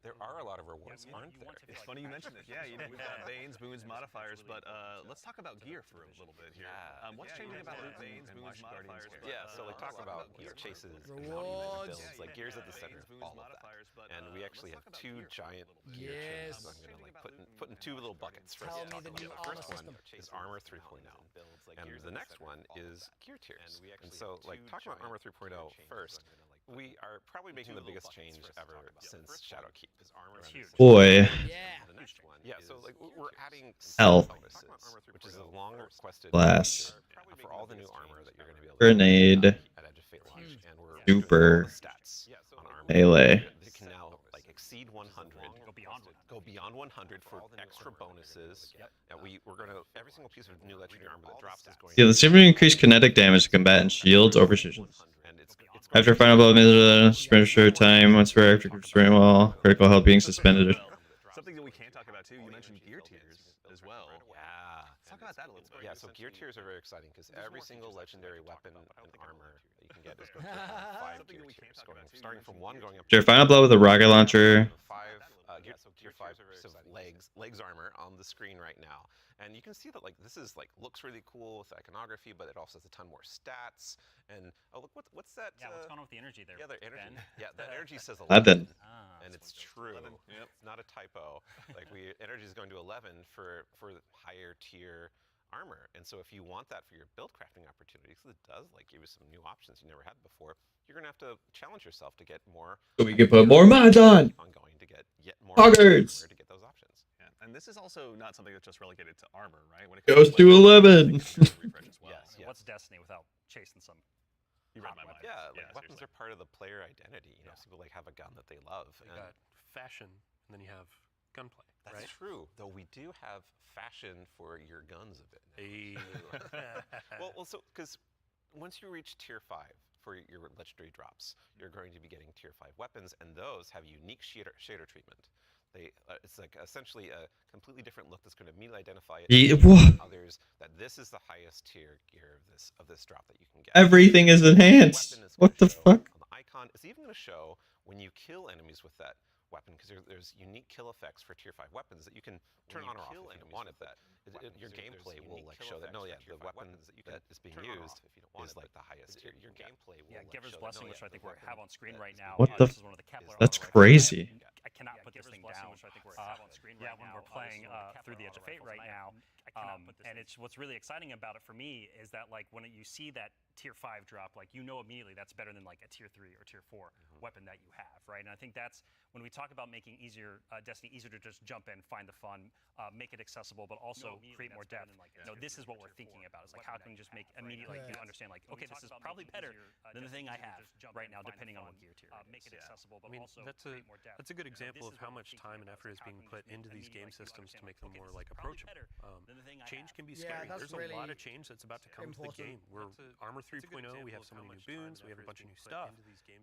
There are a lot of rewards, aren't there? It's funny you mentioned it. Yeah, you know, we've got Banes, boons, modifiers, but let's talk about gear for a little bit here. What's changing about Banes, boons, modifiers? Yeah, so like talk about chases, rewards, builds, like gears at the center, all of that. And we actually have two giant gear chains. I'm gonna like put in two little buckets for us to talk about. The first one is Armor 3.0, and the next one is gear tiers. And so like talking about Armor 3.0 first. We are probably making the biggest change ever since Shadowkeep. Boy. Yeah, so like we're adding Health. bonuses, which is a long requested Blast. for all the new armor that you're going to be able Grenade. to at Edge of Fate launch, and we're Super. stats on armor. Melee. It can now like exceed 100, go beyond 100 for extra bonuses. Yeah, we're going to every single piece of new legendary armor that drops is going. Yeah, the seem to increase kinetic damage to combatant shields over positions. After final blow, sprinter time, once per after sprint wall, critical health being suspended. Something that we can't talk about too, you mentioned gear tiers as well. Yeah. Let's talk about that a little bit. Yeah, so gear tiers are very exciting because every single legendary weapon and armor that you can get is going to have 5 gear tiers, starting from 1 going up. After final blow with a rocket launcher. 5 gear 5 of legs armor on the screen right now. And you can see that like this is like looks really cool with iconography, but it also has a ton more stats. And oh look, what's that? Yeah, what's going on with the energy there? Yeah, the energy. Ben? Yeah, that energy says 11. And it's true. Yep. It's not a typo. Like energy is going to 11 for higher tier armor. And so if you want that for your build crafting opportunities, it does like give you some new options you never had before. You're gonna have to challenge yourself to get more. So we can put more mods on. Ongoing to get yet more Poggers. to get those options. Yeah. And this is also not something that's just relegated to armor, right? When it Goes to 11. Yes. What's Destiny without chasing some? You read my mind. Yeah, like weapons are part of the player identity. You know, some people like have a gun that they love. You got fashion, and then you have gunplay. That's true. Though we do have fashion for your guns a bit. Hey. well, so because once you reach tier 5 for your legendary drops, you're going to be getting tier 5 weapons, and those have unique shader treatment. It's like essentially a completely different look that's going to immediately identify it others that this is the highest tier gear of this drop that you can get. Everything is enhanced. What the fuck? On the icon, it's even going to show when you kill enemies with that weapon, because there's unique kill effects for tier 5 weapons that you can turn on or off if you don't wanted that. Your gameplay will like show that no, yeah, the weapon that is being used is like the highest tier. Your gameplay will Giver's Blessing, which I think we have on screen right now. What the? This is one of the Kepler That's crazy. I cannot put this thing down. Which I think we have on screen right now. When we're playing through the Edge of Fate right now, and it's what's really exciting about it for me is that like when you see that tier 5 drop, like you know immediately that's better than like a tier 3 or tier 4 weapon that you have, right? And I think that's when we talk about making Destiny easier to just jump in, find the fun, make it accessible, but also create more depth. This is what we're thinking about. It's like how can we just make immediately you understand like okay, this is probably better than the thing I have right now, depending on what gear tier. Make it accessible, but also create more depth. That's a good example of how much time and effort is being put into these game systems to make them more like approachable. Change can be scary. There's a lot of change that's about to come to the game. We're Armor 3.0, we have so many new boons, we have a bunch of new stuff,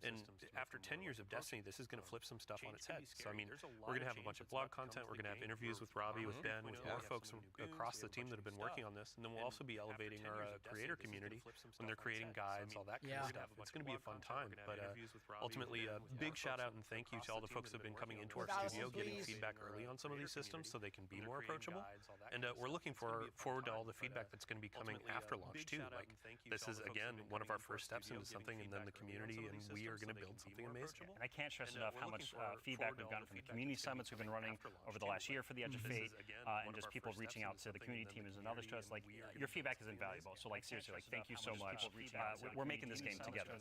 and after 10 years of Destiny, this is going to flip some stuff on its head. So I mean, we're going to have a bunch of blog content, we're going to have interviews with Robbie, with Ben, with more folks across the team that have been working on this, and then we'll also be elevating our creator community when they're creating guides, all that kind of stuff. It's going to be a fun time, but ultimately, a big shout out and thank you to all the folks that have been coming into our studio, getting feedback early on some of these systems so they can be more approachable, and we're looking looking forward to all the feedback that's going to be coming after launch too. Like this is again one of our first steps into something, and then the community, and we are going to build something amazing. And I can't stress enough how much feedback we've gotten from the community summits we've been running over the last year for the Edge of Fate, and just people reaching out to the community teams and others to us. Like your feedback is invaluable. So like seriously, like thank you so much. We're making this game together.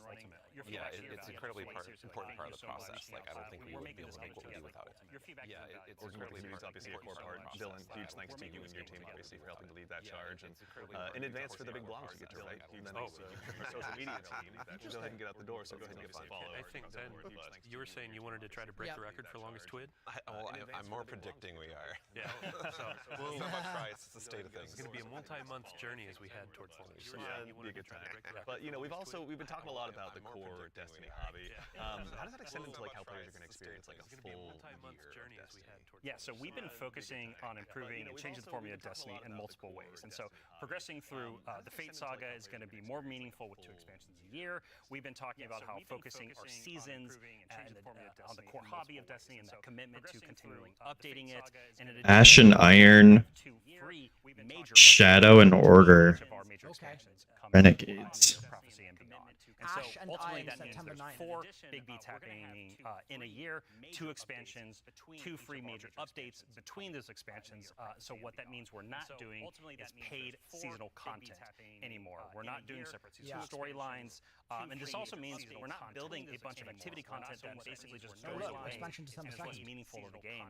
Yeah, it's incredibly important part of the process. Like I don't think we would be able to make what we do without it. Yeah, it's incredibly important. Obviously, a core part. Dylan, huge thanks to you and your team, obviously, for helping to lead that charge. And in advance for the big blogs you get to write, and then also your social media team. Go ahead and get out the door, so go ahead and give us a follow. I think then you were saying you wanted to try to break the record for longest twid. I'm more predicting we are. Yeah. So we'll try. It's the state of things. It's going to be a multi-month journey as we head towards longest. Yeah, be a good time. But you know, we've been talking a lot about the core Destiny hobby. How does that extend into like how players are going to experience like a full year of Destiny? Yeah, so we've been focusing on improving and changing the formula of Destiny in multiple ways. And so progressing through the Fate Saga is going to be more meaningful with 2 expansions a year. We've been talking about how focusing our seasons on the core hobby of Destiny and that commitment to continually updating it. And Ash and Iron, Shadow and Order, Renegades. And so ultimately that means there's 4 big beats happening in a year, 2 expansions, 2 free major updates between those expansions. So what that means we're not doing is paid seasonal content anymore. We're not doing separate seasonal storylines. And this also means we're not building a bunch of activity content that basically just goes away and is less meaningful to the game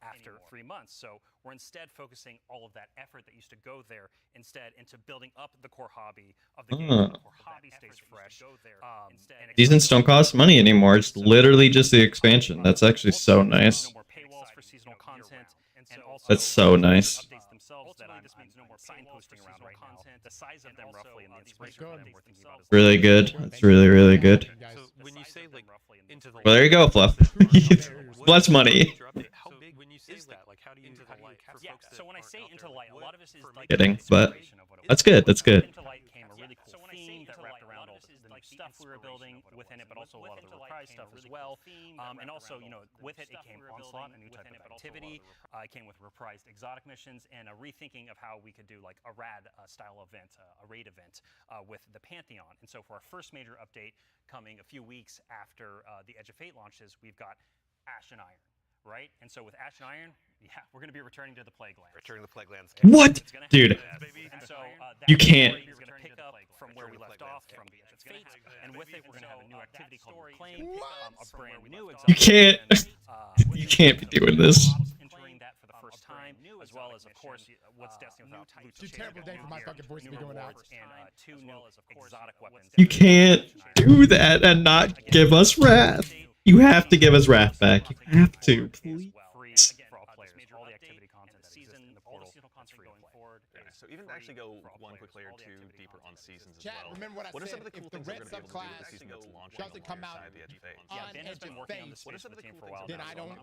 after 3 months. So we're instead focusing all of that effort that used to go there instead into building up the core hobby of the game. The core hobby stays fresh. Seasons don't cost money anymore. It's literally just the expansion. That's actually so nice. That's so nice. Really good. That's really, really good. So when you say like into the well, there you go, Fluff. Less money. How big when you say that? Like how do you yeah, so when I say into light, a lot of this is like Kidding, but that's good. That's good. Into light came a really cool theme that wrapped around all the new stuff we were building within it, but also a lot of the reprise stuff as well. And also, you know, with it came Onslaught, a new type of activity. It came with reprised exotic missions and a rethinking of how we could do like a rad style event, a raid event with the Pantheon. And so for our first major update coming a few weeks after the Edge of Fate launches, we've got Ash and Iron. Right? And so with Ash and Iron, yeah, we're going to be returning to the Plague Lands. Returning to the Plague Lands. What? Dude. And so, you can't. Is going to pick up from where we left off from the Edge of Fate, and with it, we're going to have a new activity called Reclaim, a brand new You can't. You can't be doing this. Entering that for the first time, as well as, of course, what's Destiny without loot. It's a terrible day for my fucking voice to be going out. And 2 new exotic weapons. You can't do that and not give us Wrath. You have to give us Wrath back. You have to, please. So even to actually go one quick layer 2 deeper on seasons as Chat, well. remember what I What are said? some of the cool If the things red we're going to be able to do with the subclass season that's launching doesn't come out alongside the Edge of Fate? on Ben has Edge been of working on Fate, the space for the team for a while then now. I don't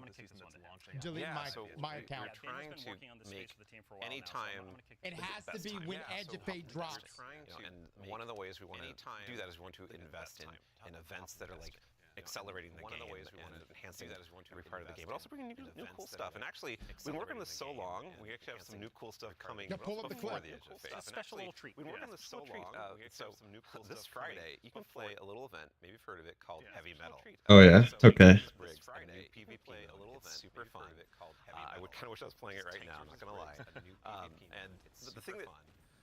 delete my account. We're trying to make any time It has to be when Edge of Fate drops. And one of the ways we want to do that is we want to invest in events that are like accelerating the game and enhancing every part of the game, but also bringing new cool stuff. And actually, we've been working on this so long, we actually have some new cool stuff coming pull up the before clip. the Edge of Fate. A special little treat. We've been working on this so long. So this Friday, you can play a little event, maybe you've heard of it, called Heavy Metal. Oh yeah. Okay. This Friday, PvP a little event, super fun. I would kind of wish I was playing it right now. I'm not gonna lie. And the thing that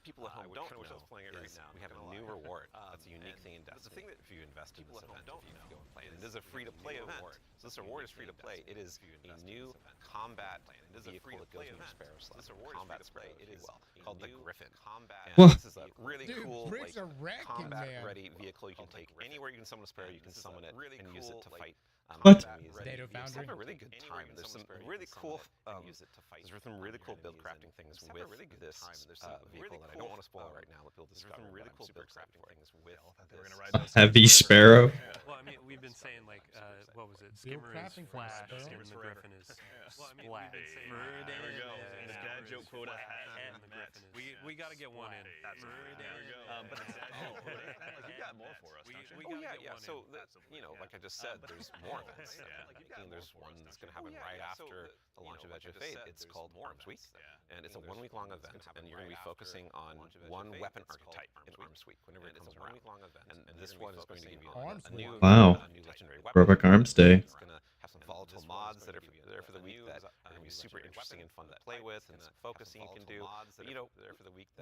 people at home don't know is we have a new reward. That's a unique thing in Destiny. If you invest in this event, if you go and play it. It is a free-to-play event. So this reward is free-to-play. It is a new combat vehicle that goes in your Sparrow slot. Combat Sparrow, it is called the Griffin. And this is a really cool combat-ready vehicle you can take anywhere you can summon a Sparrow. You can summon it and use it to fight. What? Data It's Foundry. a really good time. There's some really cool. There's some really cool build crafting things with this vehicle that I don't want to spoil right now. But build discover. Some really cool build crafting things with Heavy Sparrow. Well, I mean, we've been saying like, what was it? Skimmer is crafting for Flash, this, and bro. the Griffin is Well, I mean, Splash. we've been saying Murder there we go. and The dad joke quota has and the met. Griffin is we got to get one in. That's right. There we go. But the dad joke quota, like you got more for us, don't you? We Oh gotta yeah, get yeah. one So in. that, you know, like I just said, there's more events. Yeah. I think there's one that's going to happen right after the launch of Edge of Fate. It's called Arms Week, and it's a 1 week long event, and you're going to be focusing on one weapon archetype in Arms Week whenever it comes around. And this one is going to be Arms a new, Week. Wow. a new legendary weapon. Robot Arms Day. It's going to have some volatile mods that are there for the week that are going to be super interesting and fun to play with, and some focusing you can do. But, you know,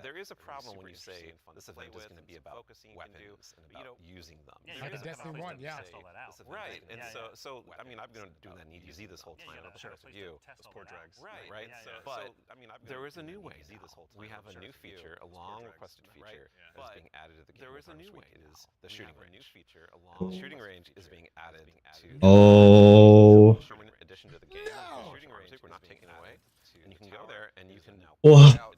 there is a problem when you say this event is going to be about weapons and about using them. Yeah, Like a Destiny 1, yeah. Test all that out. Right, and Yeah, so I mean, I've been doing that in EDZ this whole time. I don't know sure. if it's you. Test all Poor that out. drags. Right. Yeah, So, yeah. but I mean, there is a new way now. We have a new feature, a long requested feature that's being added to the game. There is a new way. It is the shooting range. The shooting range is being added to Oh. Sherman addition to the game. The shooting range we're not taking away, and you can go there and you can What? check out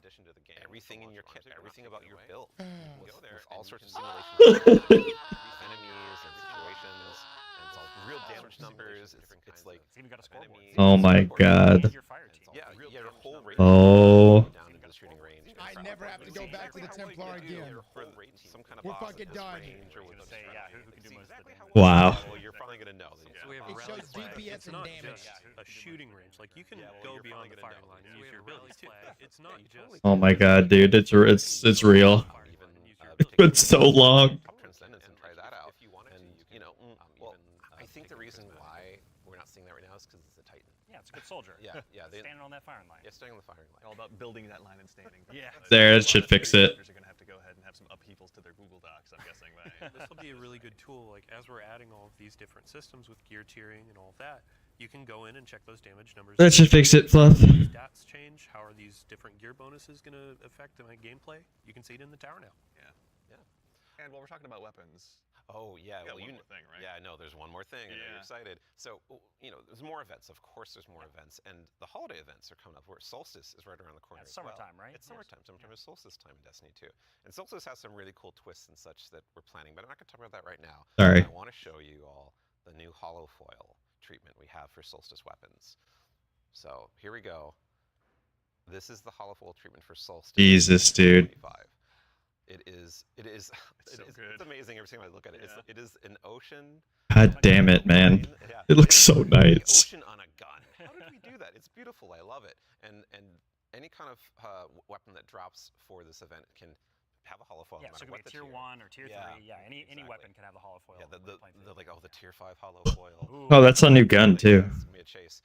everything in your kit, everything about your build. You can go there with all sorts of simulations, enemies and situations, and it's all real damage numbers. It's like It's even got a scoreboard. Oh my god. And your fire team. yeah, your whole rate. Oh. Down into the shooting range. I never have to go back to the Templar again. For some kind of We're boss fucking at this done. range or with a Say, yeah, who can do See most of the exactly damage. Wow. Well, you're finally gonna know. So we have a It rally shows flag. DPS It's and not damage. just a shooting range. Like you can go beyond the firing line and use your abilities too. It's not just. Oh my god, dude. It's real. It's so long. Transcendence and try that out. And you know, well, I think the reason why we're not seeing that right now is because it's a Titan. Yeah, it's a good soldier. Yeah. Standing on that firing line. Yeah, staying on the firing line. All about building that line and standing. Yeah. There, that should fix it. You're gonna have to go ahead and have some upheavals to their Google Docs, I'm guessing. This will be a really good tool. Like as we're adding all of these different systems with gear tiering and all of that, you can go in and check those damage numbers. That should fix it, Fluff. How do stats change? How are these different gear bonuses going to affect my gameplay? You can see it in the tower now. And while we're talking about weapons, Oh yeah, you got well one more thing, right? Yeah, no, there's one more thing. I know Yeah. you're excited. So you know, there's more events. Of course, there's more events, and the holiday events are coming up. Where Solstice is right around the corner. It's as well. summertime, right? It's summertime. Summertime is solstice time in Destiny 2, and Solstice has some really cool twists and such that we're planning. But I'm not going to talk about that right now. Sorry. I want to show you all the new hollow foil treatment we have for Solstice weapons. So here we go. This is the hollow foil treatment for Solstice. Jesus, dude. 25. It is it's good. amazing every time I look at it. Yeah. It is an ocean. God damn it, man. Yeah. It looks so It's like the nice. ocean on a gun. How did we do that? It's beautiful. I love it. And any kind of weapon that drops for this event can have a hollow foil. Yeah, no so matter it could what be the tier 1 or tier 3. Yeah, Yeah, any exactly. weapon can have the hollow foil. Yeah, when the playing through. like the tier 5 hollow foil. Ooh. Oh, that's a new gun too. It's gonna be a chase.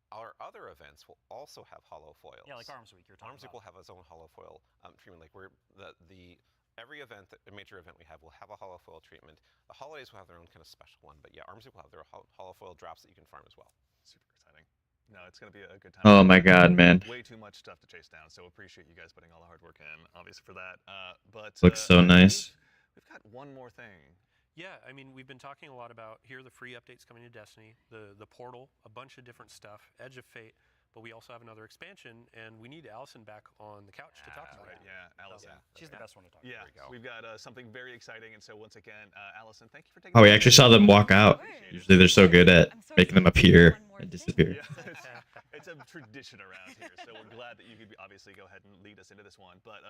Our other events will also have hollow foils. Yeah, like Arms Week you're talking Arms Week about. will have its own hollow foil treatment. Like we're every event, a major event we have will have a hollow foil treatment. The holidays will have their own kind of special one, but yeah, Arms Week will have their hollow foil drops that you can farm as well. Super exciting. No, it's gonna be a good time. Oh my god, man. Way too much stuff to chase down, so appreciate you guys putting all the hard work in, obviously for that. But Looks so I nice. believe We've got one more thing. Yeah, I mean, we've been talking a lot about here are the free updates coming to Destiny, the portal, a bunch of different stuff, Edge of Fate, but we also have another expansion, and we need Allison back on the couch to talk about Right, it. yeah, Allison. She's the best one to talk Yeah, There we go. we've got something very exciting, and so once again, Allison, thank you for taking. Oh, we actually saw them walk out. Usually they're so good at making them appear and disappear. Yeah, it's a tradition around here, so we're glad that you could obviously go ahead and lead us into this one. But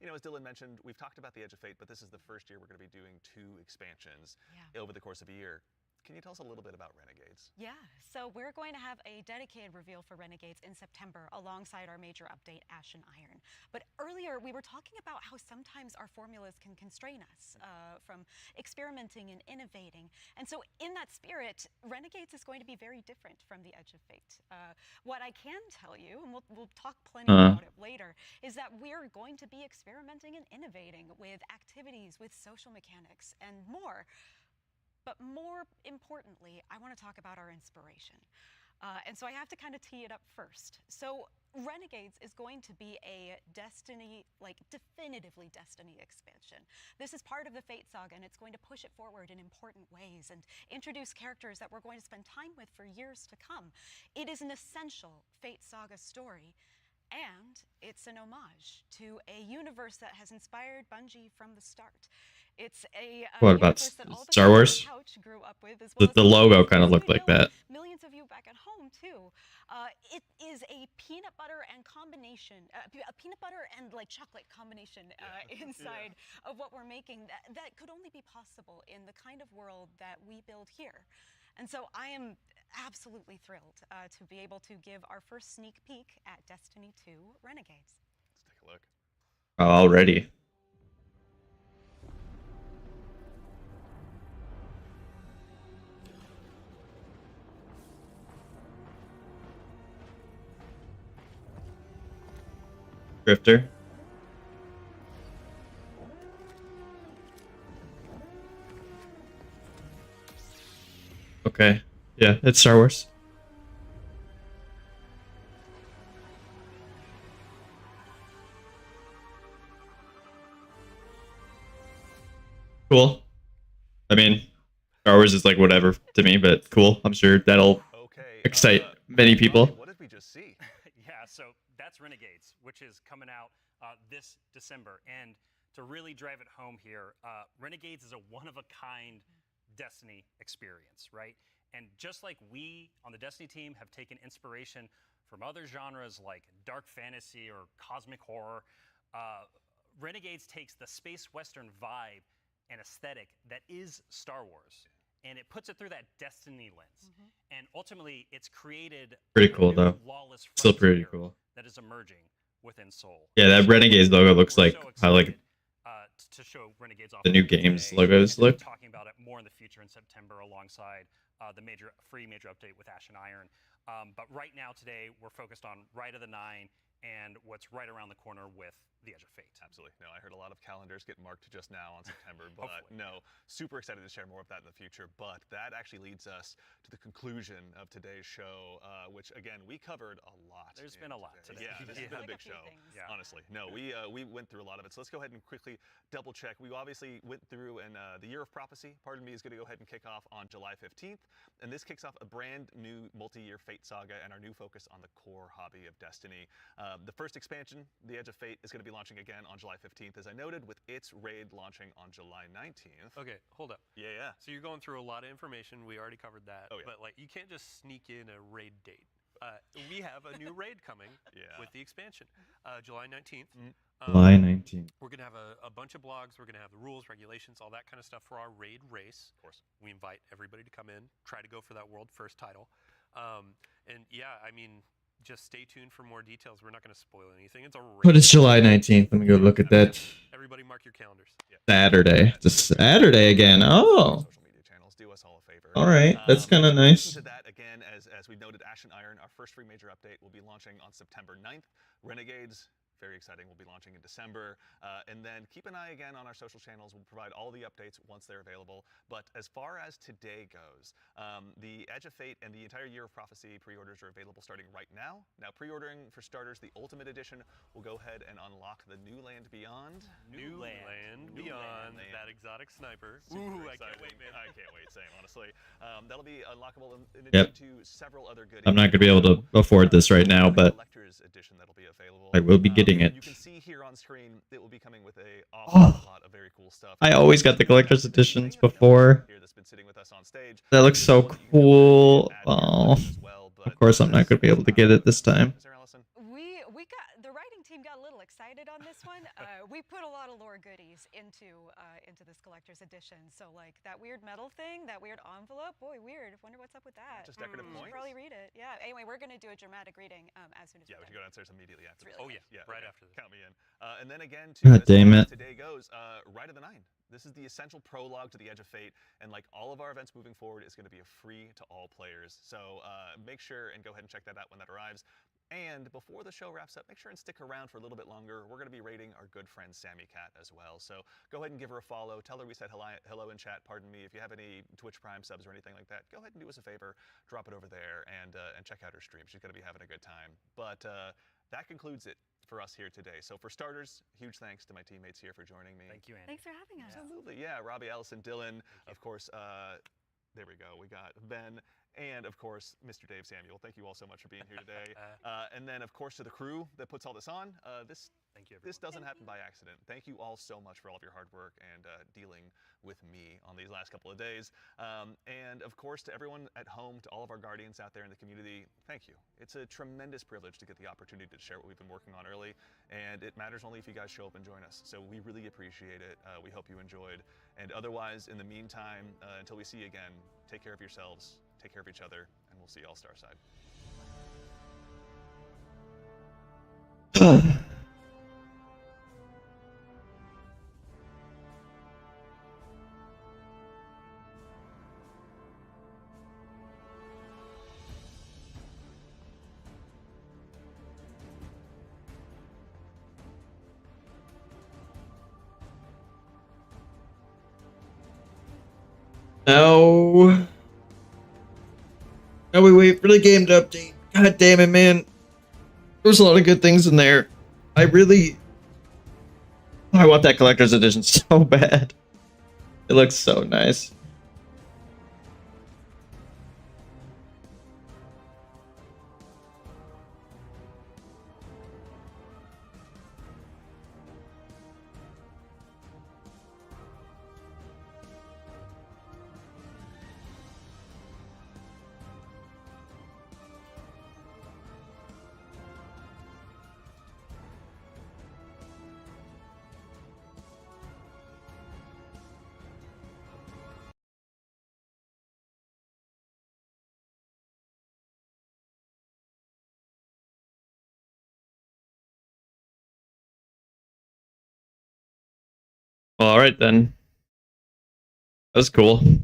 you know, as Dylan mentioned, we've talked about the Edge of Fate, but this is the first year we're going to be doing 2 expansions over the course of a year. Can you tell us a little bit about Renegades? Yeah, so we're going to have a dedicated reveal for Renegades in September alongside our major update, Ashen Iron. But earlier we were talking about how sometimes our formulas can constrain us from experimenting and innovating. And so in that spirit, Renegades is going to be very different from the Edge of Fate. What I can tell you, and we'll talk plenty about it later, is that we're going to be experimenting and innovating with activities, with social mechanics, and more. But more importantly, I want to talk about our inspiration. And so I have to kind of tee it up first. So Renegades is going to be a Destiny, like definitively Destiny expansion. This is part of the Fate saga, and it's going to push it forward in important ways and introduce characters that we're going to spend time with for years to come. It is an essential Fate saga story, and it's an homage to a universe that has inspired Bungie from the start. It's a What about universe that all the Star people on Wars? the couch grew up with with, as well as The logo kind of looked like that. millions of you back at home too. It is a peanut butter and combination, a peanut butter and like chocolate combination inside of what we're making that could only be possible in the kind of world that we build here. And so I am absolutely thrilled to be able to give our first sneak peek at Destiny 2 Renegades. Let's take a look. Oh, already. Drifter. Okay. Yeah, it's Star Wars. Cool. I mean, Star Wars is like whatever to me, but cool. I'm sure that'll excite many people. What did we just see? Yeah, so that's Renegades, which is coming out this December. And to really drive it home here, Renegades is a one-of-a-kind Destiny experience, right? And just like we on the Destiny team have taken inspiration from other genres like dark fantasy or cosmic horror, Renegades takes the space western vibe and aesthetic that is Star Wars, and it puts it through that Destiny lens. And ultimately, it's created Pretty cool though. lawless Still pretty frontier cool. that is emerging within Seoul. Yeah, that Renegades logo looks We're like so how like excited, to show Renegades off the new today, games and logos to be look. talking about it more in the future in September alongside the free major update with Ash and Iron. But right now today we're focused on Rite of the Nine and what's right around the corner with the Edge of Fate. Absolutely. No, I heard a lot of calendars get marked just now on September, but no, super excited to share more of that in the future. But that actually leads us to the conclusion of today's show, which again, we covered a lot. There's been a lot today. Yeah, this has been a big show. Yeah. Honestly. No, we went through a lot of it. So let's go ahead and quickly double check. We obviously went through, and the Year of Prophecy, pardon me, is going to go ahead and kick off on July 15th. And this kicks off a brand new multi-year Fate saga and our new focus on the core hobby of Destiny. The first expansion, The Edge of Fate, is going to be launching again on July 15th, as I noted, with its raid launching on July 19th. Okay, hold up. Yeah. So you're going through a lot of information. We already covered that. Oh, yeah. But like, you can't just sneak in a raid date. We have a new raid coming with the expansion, July 19th. July 19th. We're going to have a bunch of blogs. We're going to have the rules, regulations, all that kind of stuff for our raid race. Of course. We invite everybody to come in, try to go for that world first title. And yeah, I mean, just stay tuned for more details. We're not going to spoil anything. It's a raid. But it's July 19th. Let me go look at that. Everybody mark your calendars. Saturday. It's a Saturday again. Oh. Social media channels, do us all a favor. All right. That's kind of nice. To that, again, as we noted, Ash and Iron, our first free major update, will be launching on September 9th. Renegades, very exciting, will be launching in December. And then keep an eye again on our social channels. We'll provide all the updates once they're available. But as far as today goes, the Edge of Fate and the entire Year of Prophecy pre-orders are available starting right now. Now, pre-ordering for starters, the Ultimate Edition will go ahead and unlock the New Land Beyond. New Land Beyond, that exotic sniper. Ooh, I exciting. can't wait, man. I can't wait, same, honestly. That'll be unlockable in addition to several other goodies. I'm not going to be able to afford this right now, but Collector's Edition that'll be available. I will be getting it. You can see here on screen, it will be coming with a awful lot of very cool stuff. I always got the collector's editions before. Here that's been sitting with us on stage. That looks so cool. Oh, of course I'm not going to be able to get it this time. We got the writing team got a little excited on this one. We put a lot of lore goodies into this collector's edition. So like that weird metal thing, that weird envelope, boy, weird. Wonder what's up with that. Just decorative You should points? probably read it. Yeah. Anyway, we're gonna do a dramatic reading as soon as Yeah, we should go downstairs immediately after. Really right after this. Count me in. And then again, God damn it. Today goes Rite of the Nine. This is the essential prologue to the Edge of Fate, and like all of our events moving forward, is going to be a free to all players. So make sure and go ahead and check that out when that arrives. And before the show wraps up, make sure and stick around for a little bit longer. We're going to be rating our good friend Sammy Cat as well. So go ahead and give her a follow. Tell her we said hello in chat. Pardon me. If you have any Twitch Prime subs or anything like that, go ahead and do us a favor. Drop it over there and check out her stream. She's going to be having a good time. But that concludes it for us here today. So for starters, huge thanks to my teammates here for joining me. Thank you, Andy. Thanks for having us. Absolutely. Yeah, Robbie, Allison, Dylan, of course. There we go. We got Ben. And, of course, Mr. Dave Samuel. Thank you all so much for being here today. And then, of course, to the crew that puts all this on. This This doesn't happen by accident. Thank you all so much for all of your hard work and dealing with me on these last couple of days. And of course, to everyone at home, to all of our guardians out there in the community, thank you. It's a tremendous privilege to get the opportunity to share what we've been working on early, and it matters only if you guys show up and join us. So we really appreciate it. We hope you enjoyed. And otherwise, in the meantime, until we see you again, take care of yourselves, take care of each other, and we'll see you all Starside. No. Now we wait for the game to update. God damn it, man. There's a lot of good things in there. I want that collector's edition so bad. It looks so nice. Well, all right then. That was cool. Can't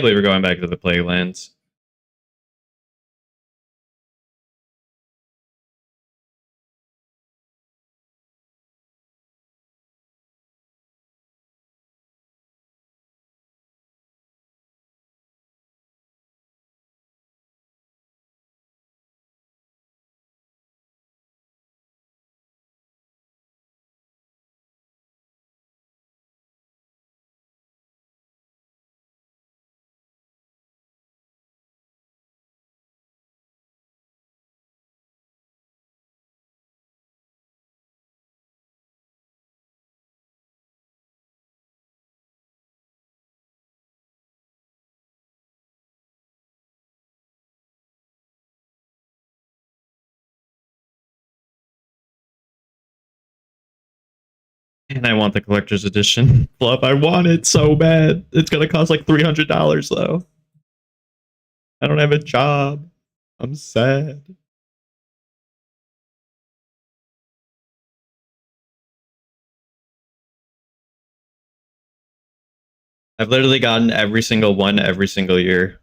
believe we're going back to the Plague Lands. And I want the collector's edition. Fluff, I want it so bad. It's gonna cost like $300 though. I don't have a job. I'm sad. I've literally gotten every single one every single year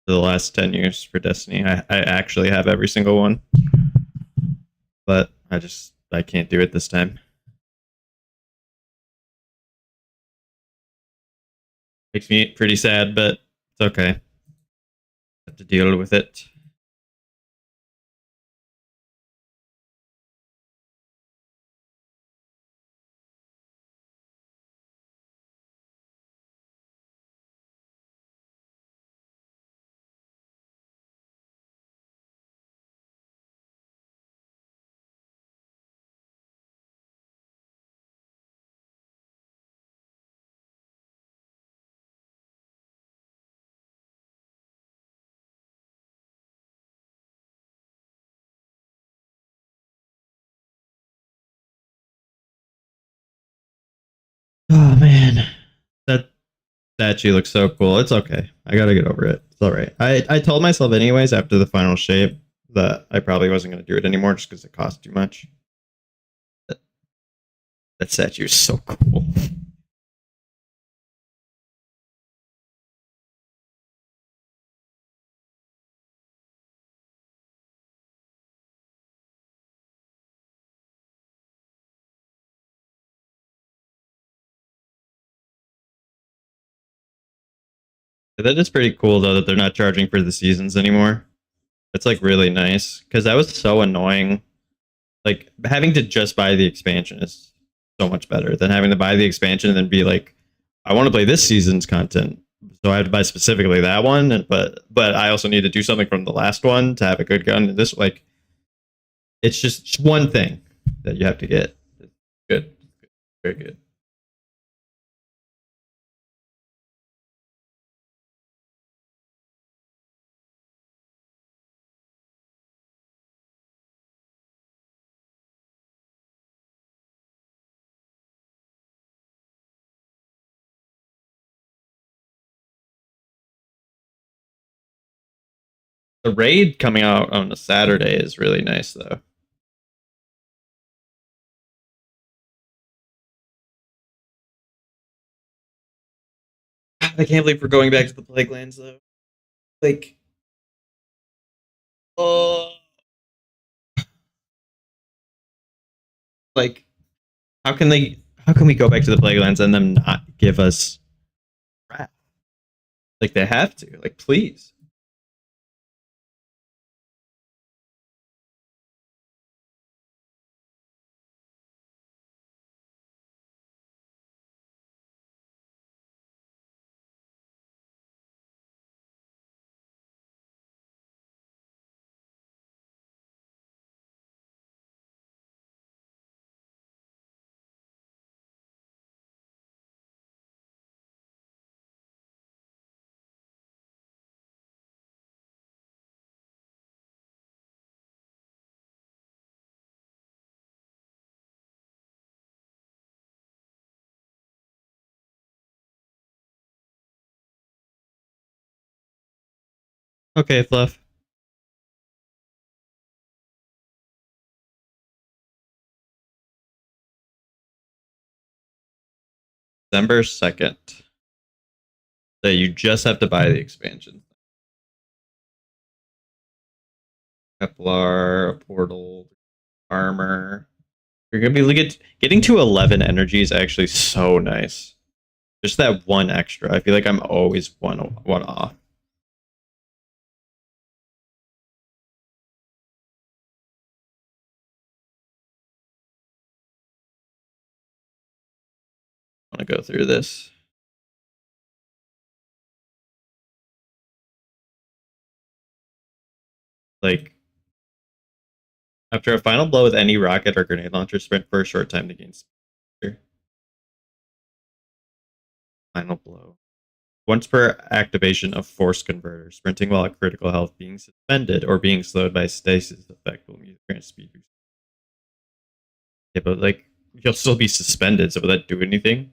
for the last 10 years for Destiny. I actually have every single one. But I can't do it this time. Makes me pretty sad, but it's okay. Have to deal with it. Oh man, that statue looks so cool. It's okay. I gotta get over it. It's all right. I told myself anyways after the final shape that I probably wasn't gonna do it anymore just because it cost too much. That statue is so cool. That is pretty cool though that they're not charging for the seasons anymore. It's like really nice because that was so annoying. Like having to just buy the expansion is so much better than having to buy the expansion and then be like, I want to play this season's content, so I have to buy specifically that one. But I also need to do something from the last one to have a good gun. This like, it's just one thing that you have to get. Good, very good. The raid coming out on a Saturday is really nice, though. I can't believe we're going back to the Plague Lands, though. Like, like, how can we go back to the Plague Lands and them not give us crap? Like, they have to. Like, please. Okay, Fluff. December 2nd. So you just have to buy the expansion. Kevlar, a portal, armor. You're gonna be getting to 11 energy is actually so nice. Just that one extra. I feel like I'm always one off. I want to go through this. Like, after a final blow with any rocket or grenade launcher, sprint for a short time to gain speed. Final blow. Once per activation of force converter, sprinting while at critical health, being suspended or being slowed by stasis effect will grant speed boost. Yeah, but like, you'll still be suspended, so will that do anything?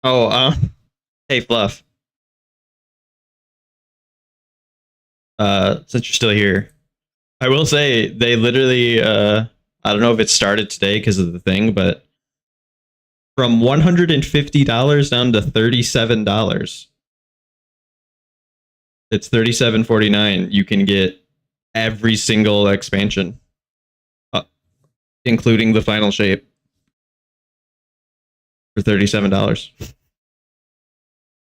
Oh, hey, Fluff. Since you're still here, I will say they literally, I don't know if it started today because of the thing, but from $150 down to $37. It's $37.49. You can get every single expansion, including the final shape, for $37.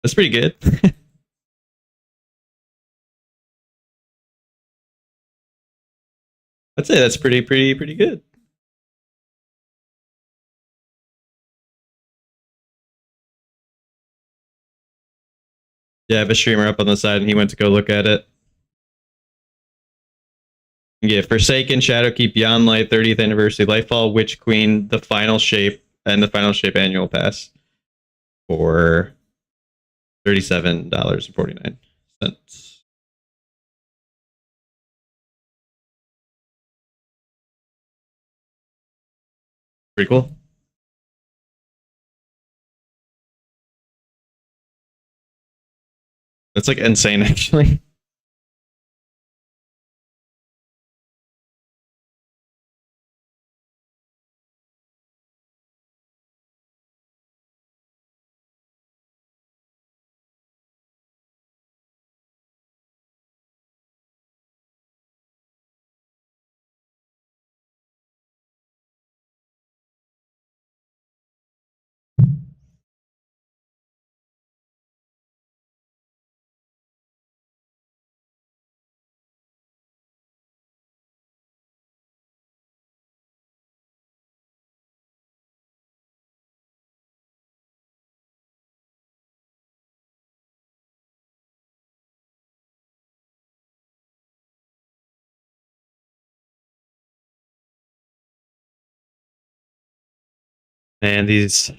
That's pretty good. I'd say that's pretty good. Yeah, I have a streamer up on the side, and he went to go look at it. You get Forsaken, Shadowkeep, Beyond Light, 30th Anniversary, Lightfall, Witch Queen, the Final Shape, and the Final Shape Annual Pass for $37.49. Pretty cool. That's like insane, actually. And these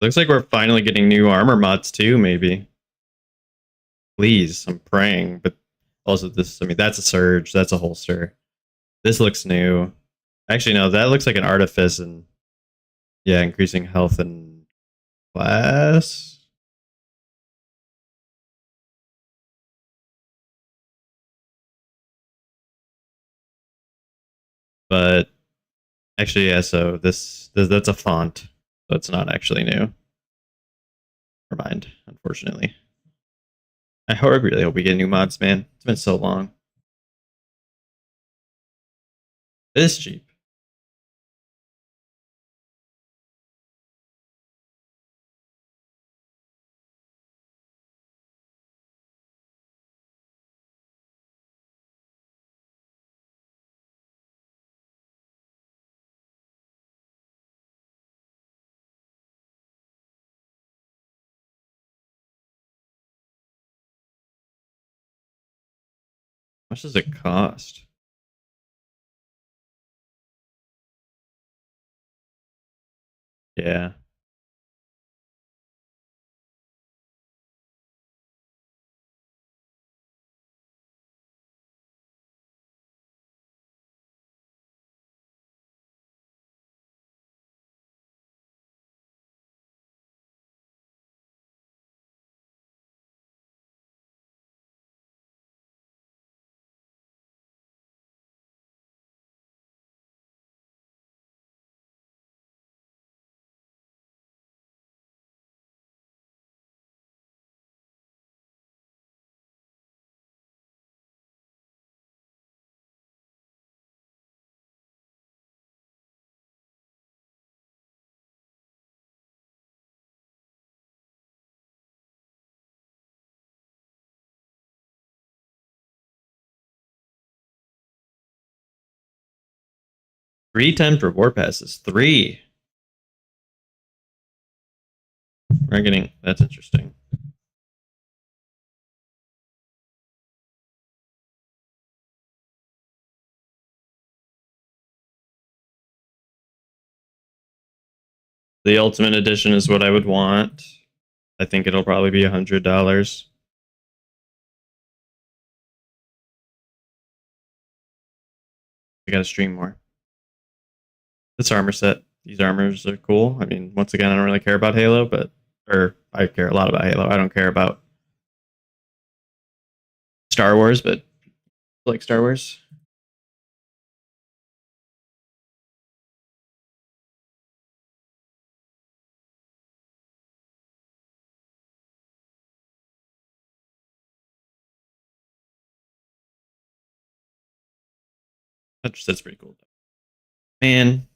looks like we're finally getting new armor mods too, maybe. Please, I'm praying. But also this, I mean, that's a surge, that's a holster. This looks new. Actually, no, that looks like an artifice and yeah, increasing health and class. But actually, yeah, so that's a font. So it's not actually new. Never mind, unfortunately. I really hope we get new mods, man. It's been so long. It is cheap. How much does it cost? Yeah. Three times reward passes. 3. We're getting, that's interesting. The Ultimate Edition is what I would want. I think it'll probably be $100. I gotta stream more. This armor set, these armors are cool. I mean, once again, I don't really care about Halo, but or I care a lot about Halo. I don't care about Star Wars, but I like Star Wars. That's pretty cool. Man,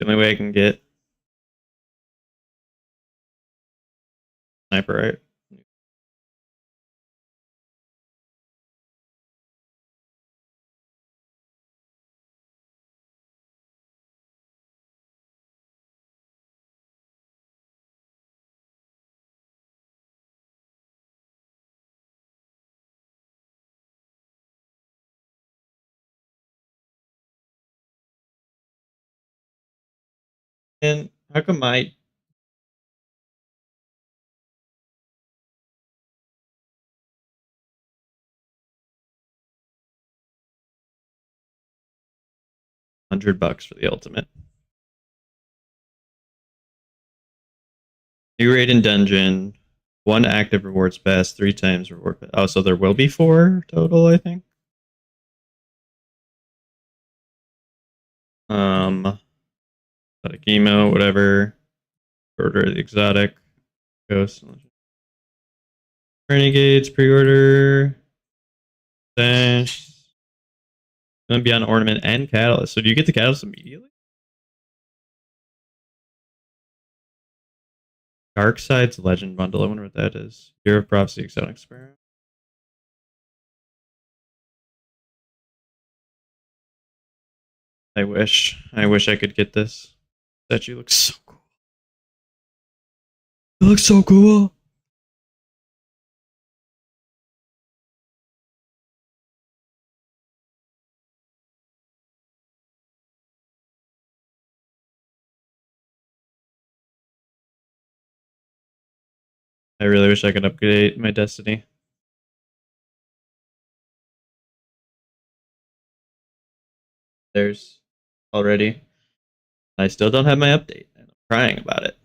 the only way I can get sniper, right? And how come my $100 for the ultimate. New raid in dungeon. 1 active rewards pass, 3 times reward pass. Oh, so there will be 4 total, I think. Exotic emo, whatever. Order the exotic. Ghost. Renegades, pre-order. Dash. Gonna be on ornament and catalyst. So do you get the catalyst immediately? Dark Side's Legend bundle. I wonder what that is. Year of Prophecy, Exotic Experiment. I wish I could get this. Statue looks so cool. It looks so cool. I really wish I could upgrade my Destiny. There's already. I still don't have my update, and I'm crying about it.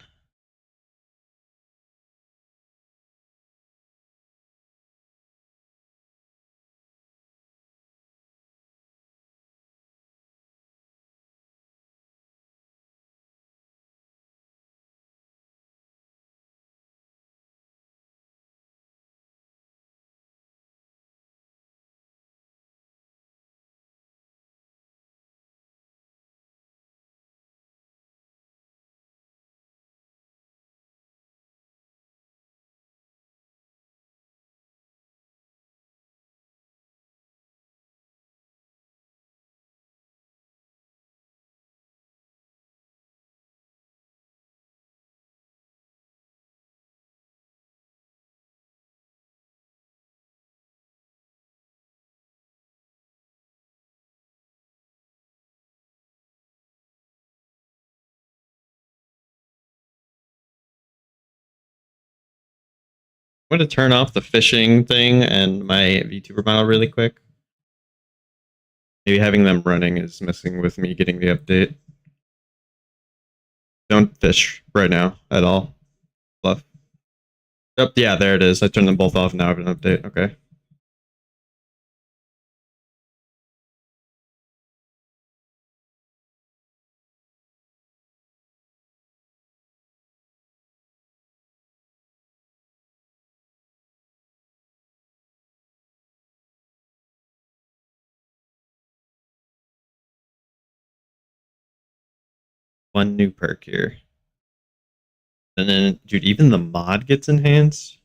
I'm going to turn off the fishing thing and my VTuber model really quick. Maybe having them running is messing with me getting the update. Don't fish right now at all. Fluff. Oh, yeah, there it is. I turned them both off now. I have an update. Okay. One new perk here. And then, dude, even the mod gets enhanced.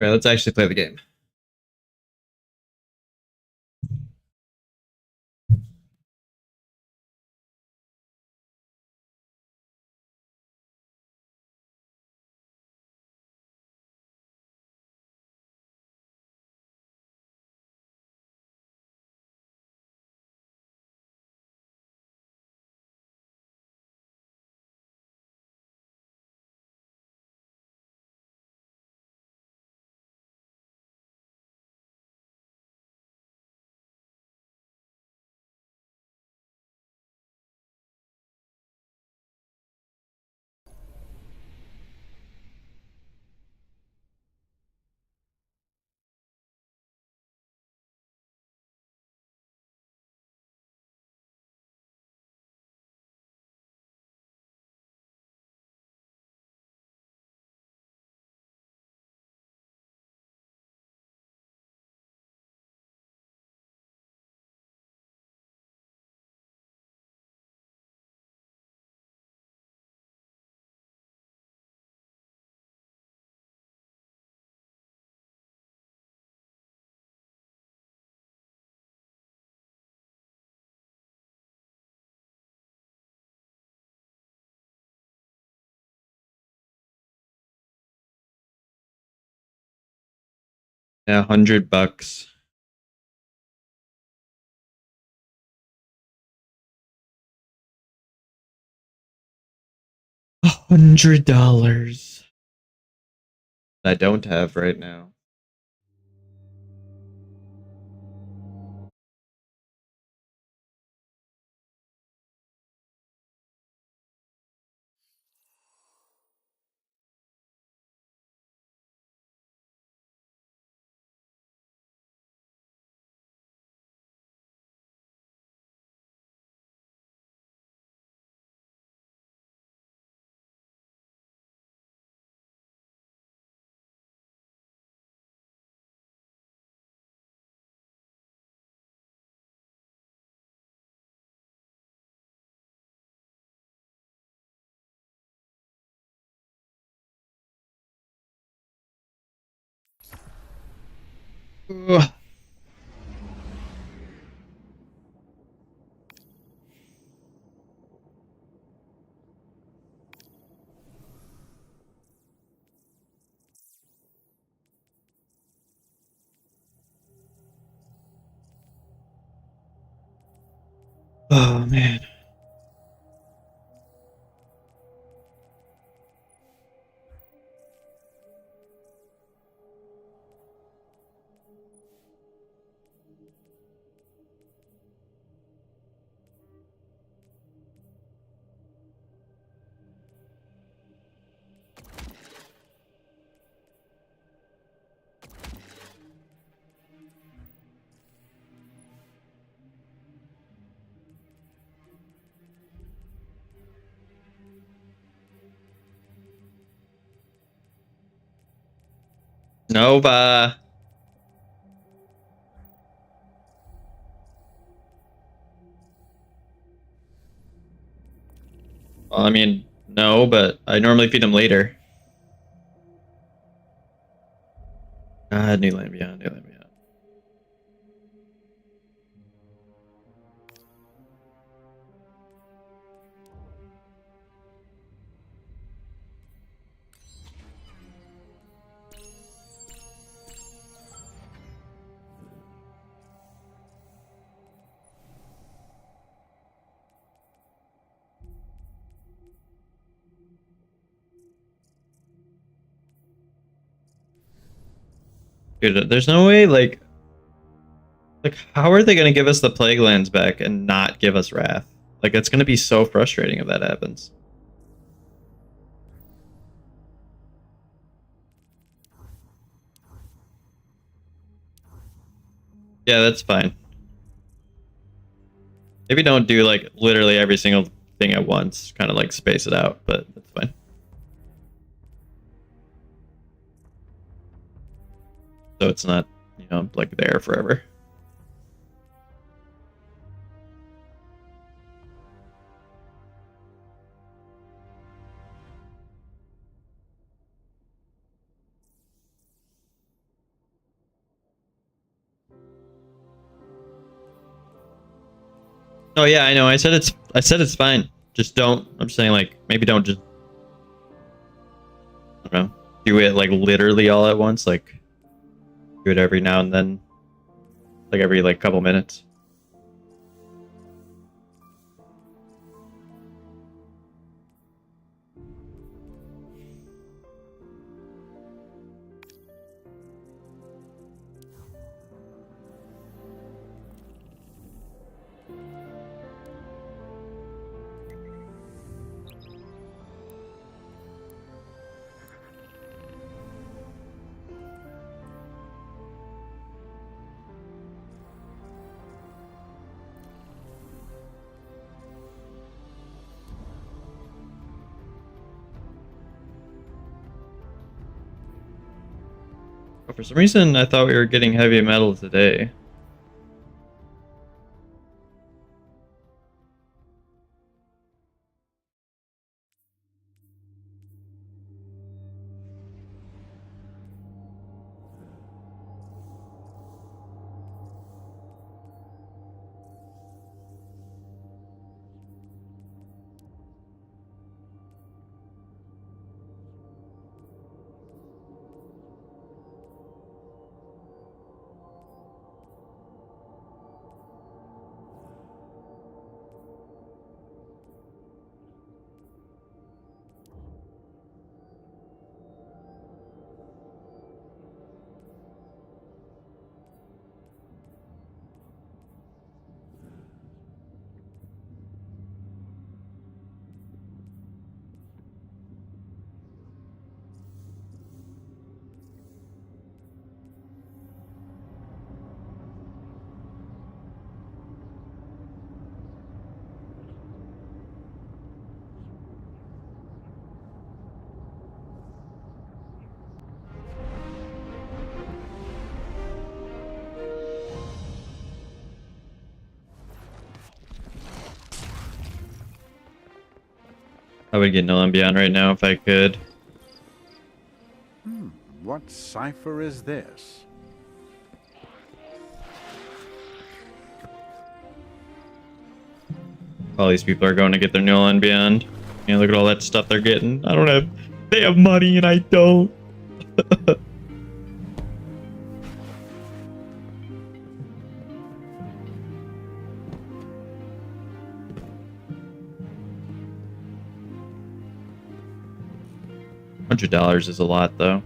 Okay, let's actually play the game. Yeah, $100. $100 I don't have right now. Ugh. Oh man. Nova. Well, I mean, no, but I normally feed him later. New Land Beyond, New Land Beyond. Dude, there's no way, like, how are they gonna give us the Plague Lands back and not give us Wrath? Like, it's gonna be so frustrating if that happens. Yeah, that's fine. Maybe don't do, like, literally every single thing at once. Kind of, like, space it out, but that's fine. So it's not, you know, like, there forever. Oh yeah, I know. I said it's fine. Just don't. I'm saying, like, maybe don't just, I don't know, do it like literally all at once. Like, do it every now and then, like every like couple minutes. But for some reason, I thought we were getting heavy metal today. I would get Null and Beyond right now if I could. What cipher is this? All these people are going to get their Null and Beyond. You know, look at all that stuff they're getting. I don't have. They have money and I don't. $100 is a lot, though.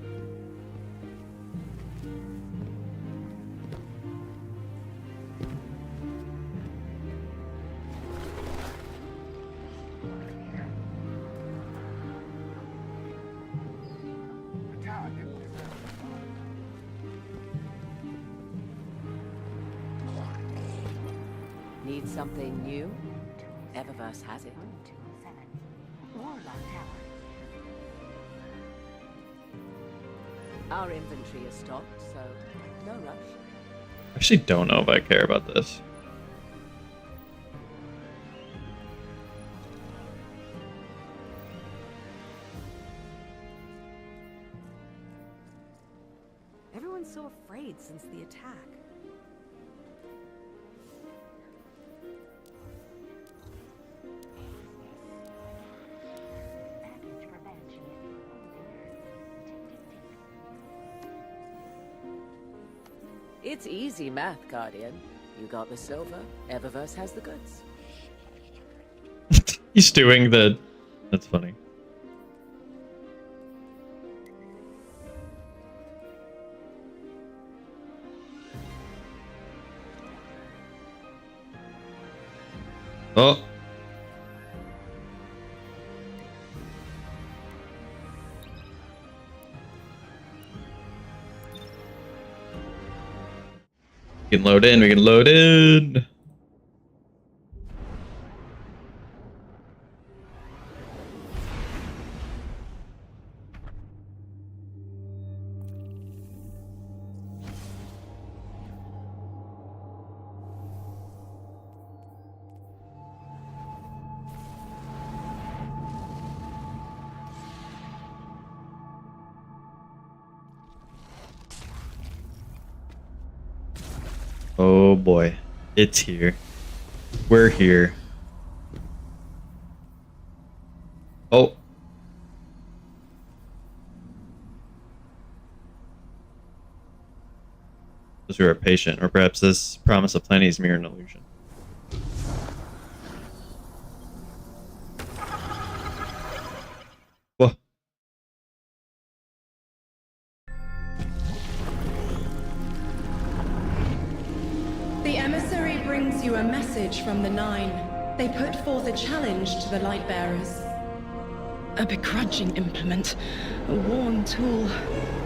Need something new? Eververse has it. Our inventory is stocked, so no rush. I actually don't know if I care about this. Everyone's so afraid since the attack. It's easy math, Guardian. You got the silver, Eververse has the goods. He's doing the... That's funny. Oh. We can load in, we can load in. Oh boy, it's here. We're here. Oh. Those who are patient, or perhaps this promise of plenty is mere an illusion. Whoa. The emissary brings you a message from the Nine. They put forth a challenge to the Lightbearers. A begrudging implement, a worn tool.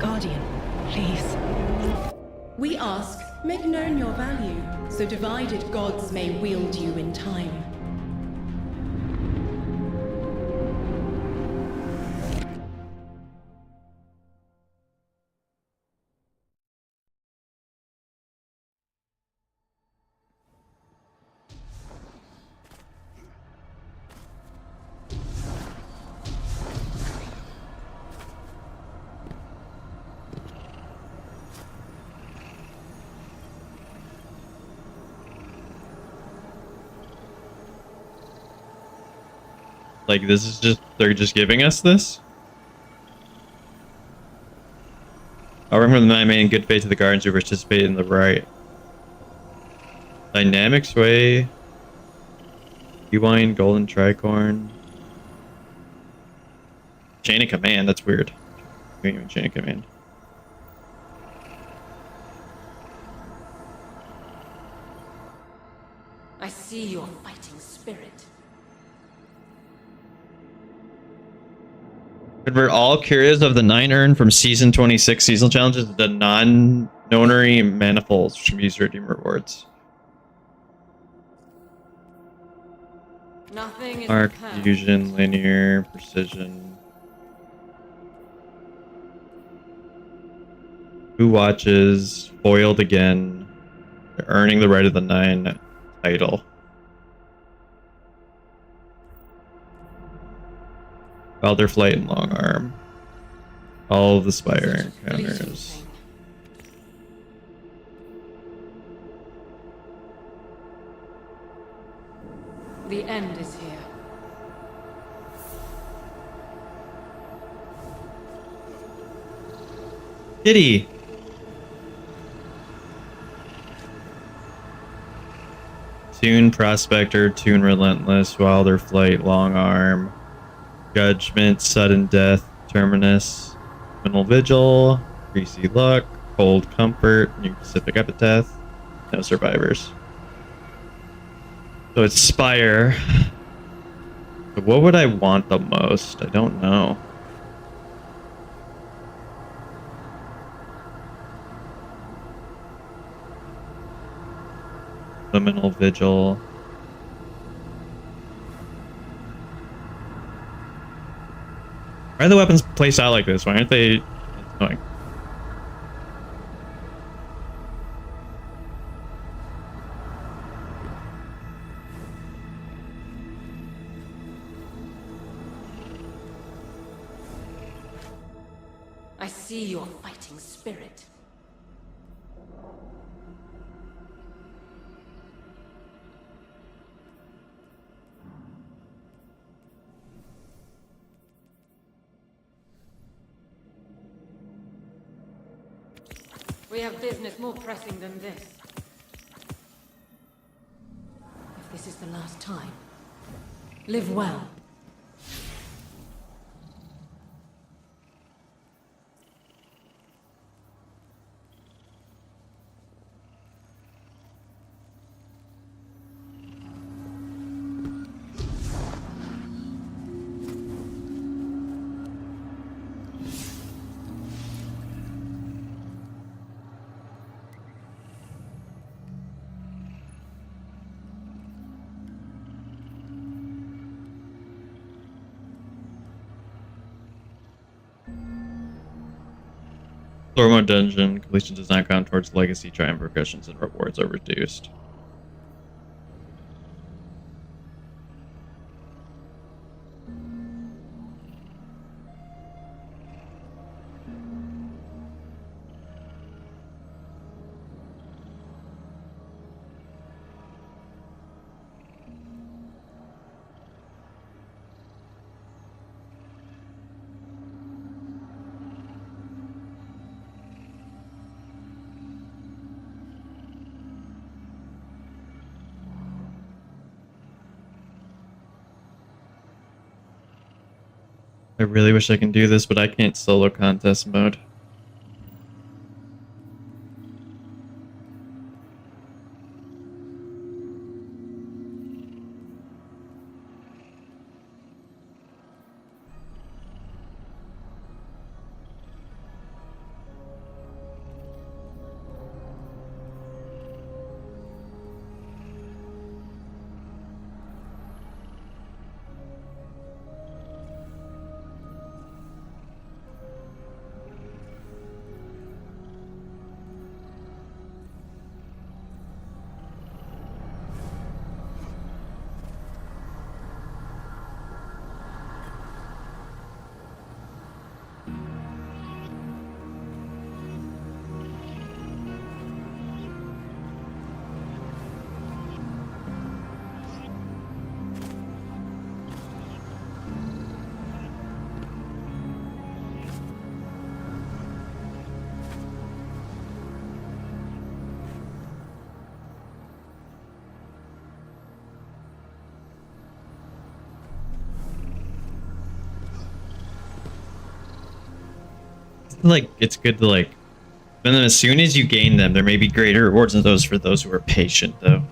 Guardian, please. We ask, make known your value, so divided gods may wield you in time. Like, this is just, they're just giving us this? I'll remember the Nine Main in good faith to the Guardians who participate in the RITE. Dynamic Sway. Rewind, Golden Tricorn. Chain of Command, that's weird. Chain of Command. I see your fighting spirit. Convert all curios of the 9 earned from Season 26 seasonal challenges to the non-nonary manifolds, which can be used to redeem rewards. Nothing is Arc, perfect. fusion, linear, precision. Who watches? Foiled again. Earning the right of the 9 title. Wilder Flight and Long Arm. All of the Spire encounters. The end is here. Kitty! Tune Prospector, Tune Relentless, Wilder Flight, Long Arm, Judgment, Sudden Death, Terminus, Criminal Vigil, Greasy Luck, Cold Comfort, New Pacific Epitaph, no survivors. So it's Spire. But what would I want the most? I don't know. Criminal Vigil. Why are the weapons placed out like this? Why aren't they annoying? I see your fighting spirit. We have business more pressing than this. If this is the last time, live well. Floor mode dungeon completion does not count towards legacy triumph progressions and rewards are reduced. I really wish I can do this, but I can't solo contest mode. Like, it's good to like, and then as soon as you gain them, there may be greater rewards than those for those who are patient, though.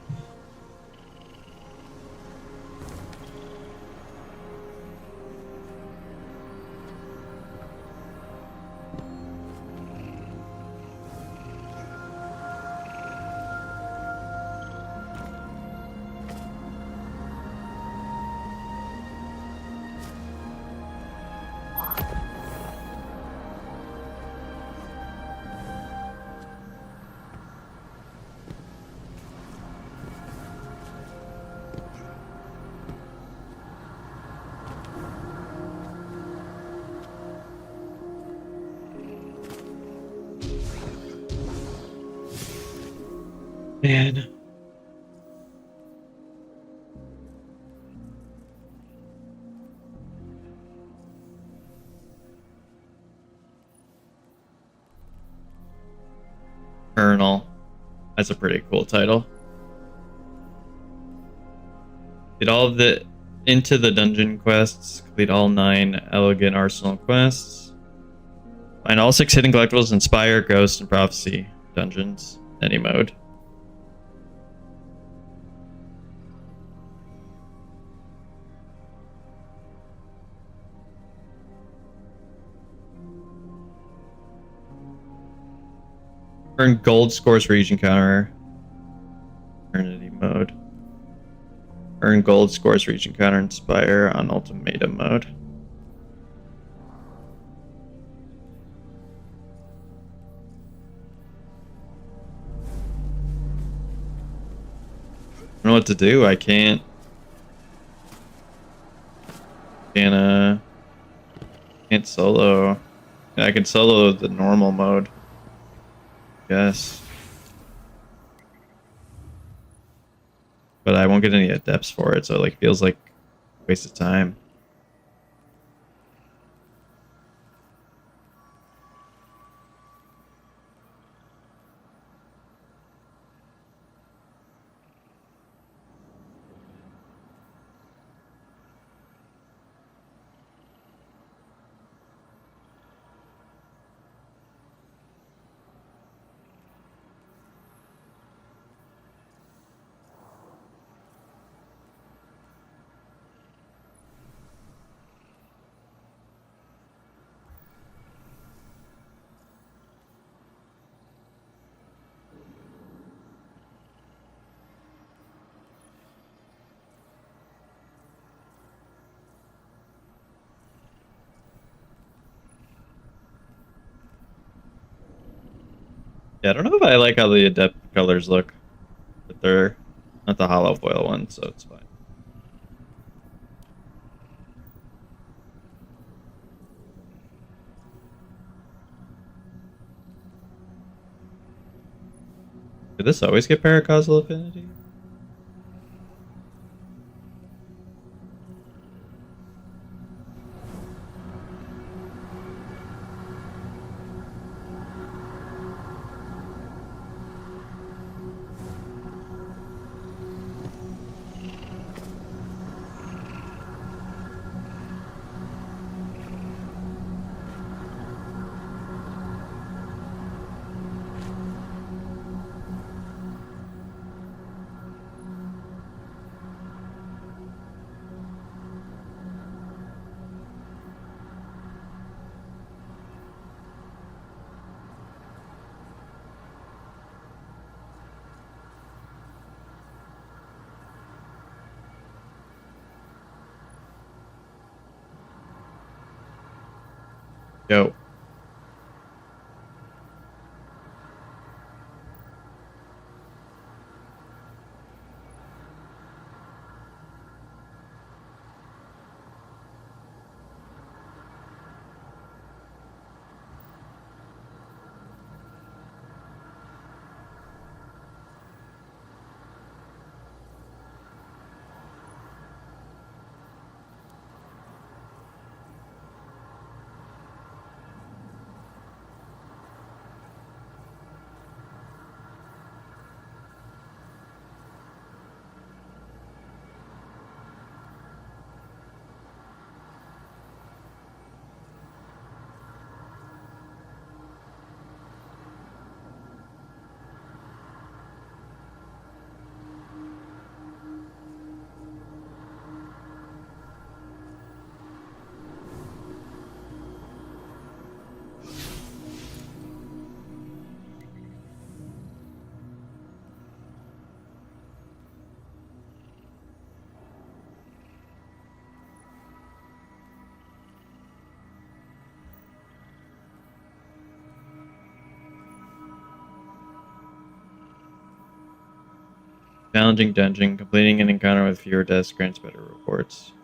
man. Colonel. That's a pretty cool title. Did all of the Into the Dungeon quests. Complete all 9 Elegant Arsenal quests. Find all 6 hidden collectibles, Inspire, Ghost, and Prophecy dungeons. Any mode. Earn gold scores for each encounter. Eternity mode. Earn gold scores for each encounter. Inspire on ultimatum mode. I don't know what to do. I can't solo. I can solo the normal mode. Yes. But I won't get any adepts for it, so it like feels like a waste of time. Yeah, I don't know if I like how the adept colors look, but they're not the hollow foil one, so it's fine. Did this always get paracausal affinity? Yo. Challenging dungeon. Completing an encounter with fewer deaths grants better rewards.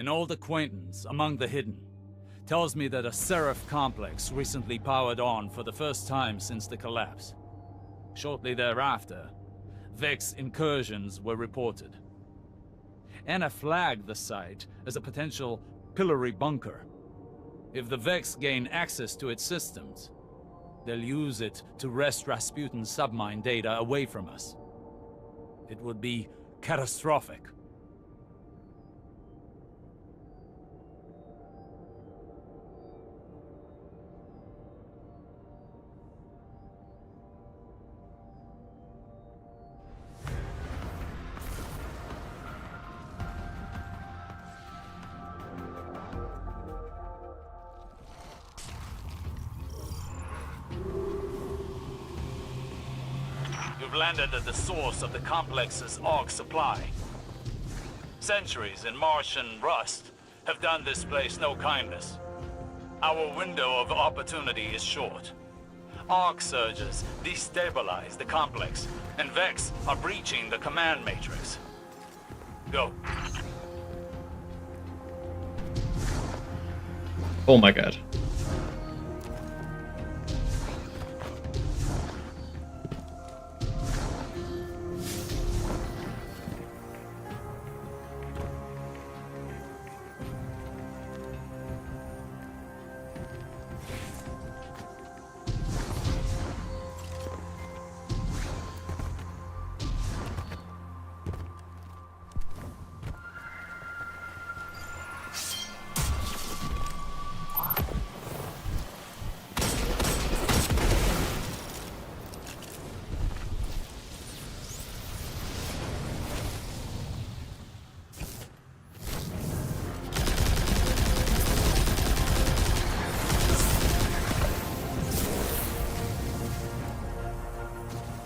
An old acquaintance among the hidden tells me that a Seraph complex recently powered on for the first time since the collapse. Shortly thereafter, Vex incursions were reported. Anna flagged the site as a potential pillory bunker. If the Vex gain access to its systems, they'll use it to wrest Rasputin's submine data away from us. It would be catastrophic. You've landed at the source of the complex's AUG supply. Centuries in Martian rust have done this place no kindness. Our window of opportunity is short. AUG surges destabilize the complex, and Vex are breaching the command matrix. Go. Oh my god.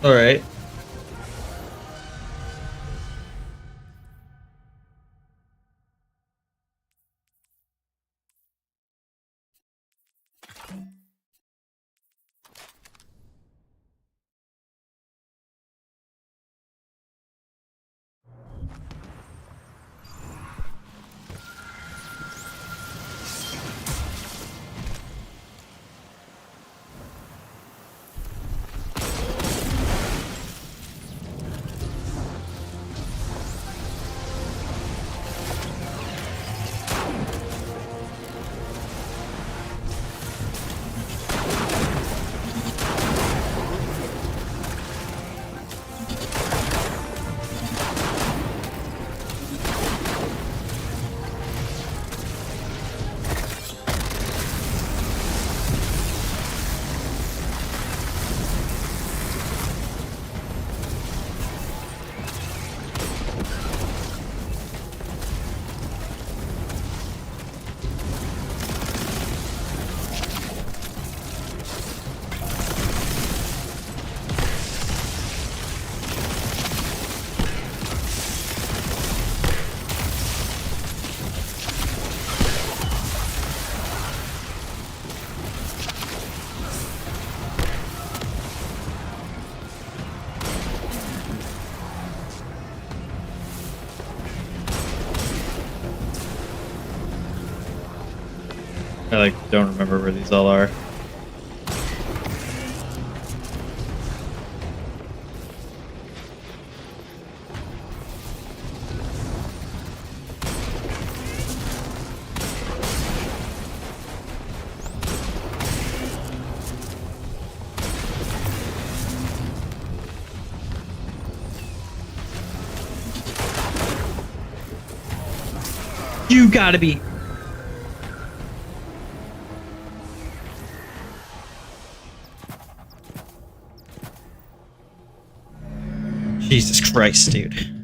All right. I don't remember where these all are. You gotta be. Jesus Christ, dude.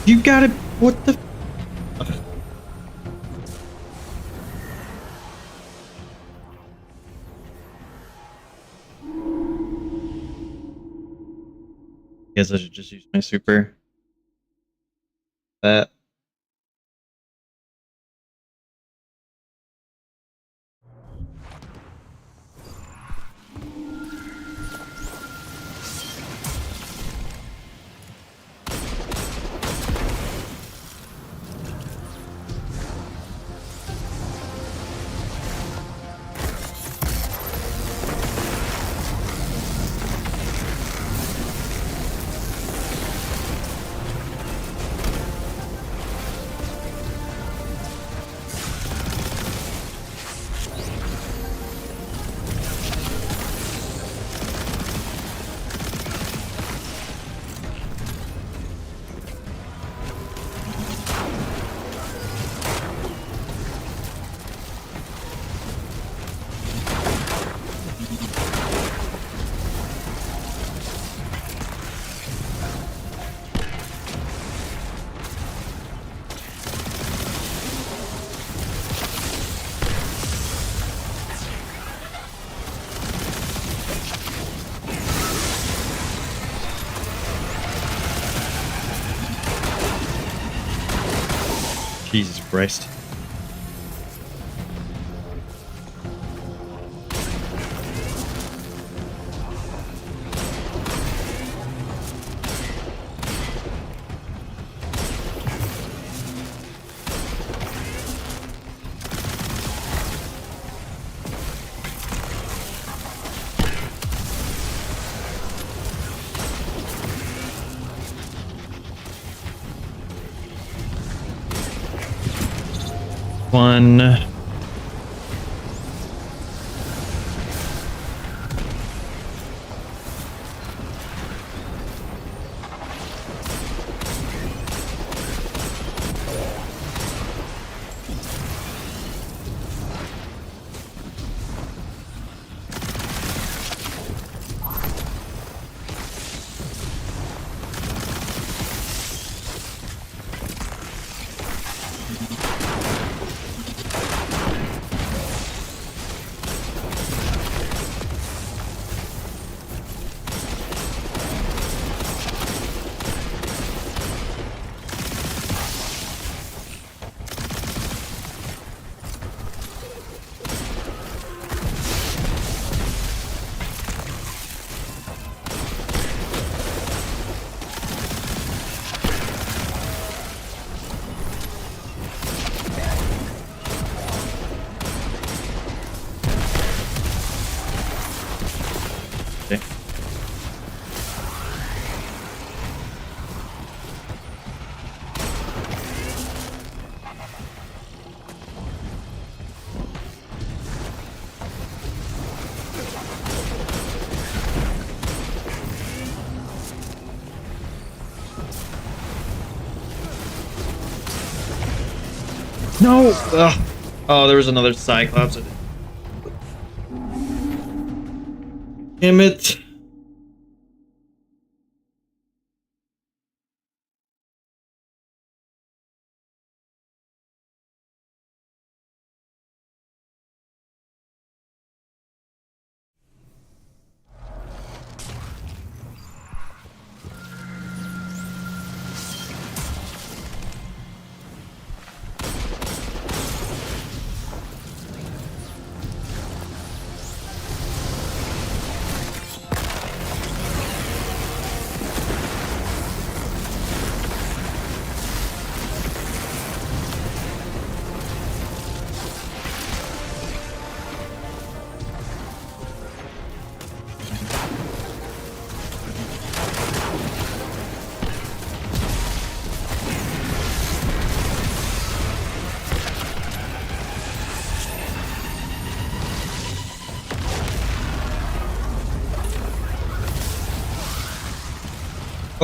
You gotta. What the? Guess I should just use my super. That. Jesus Christ. One. Okay. No! Ugh. Oh, there was another Cyclops. Damn it.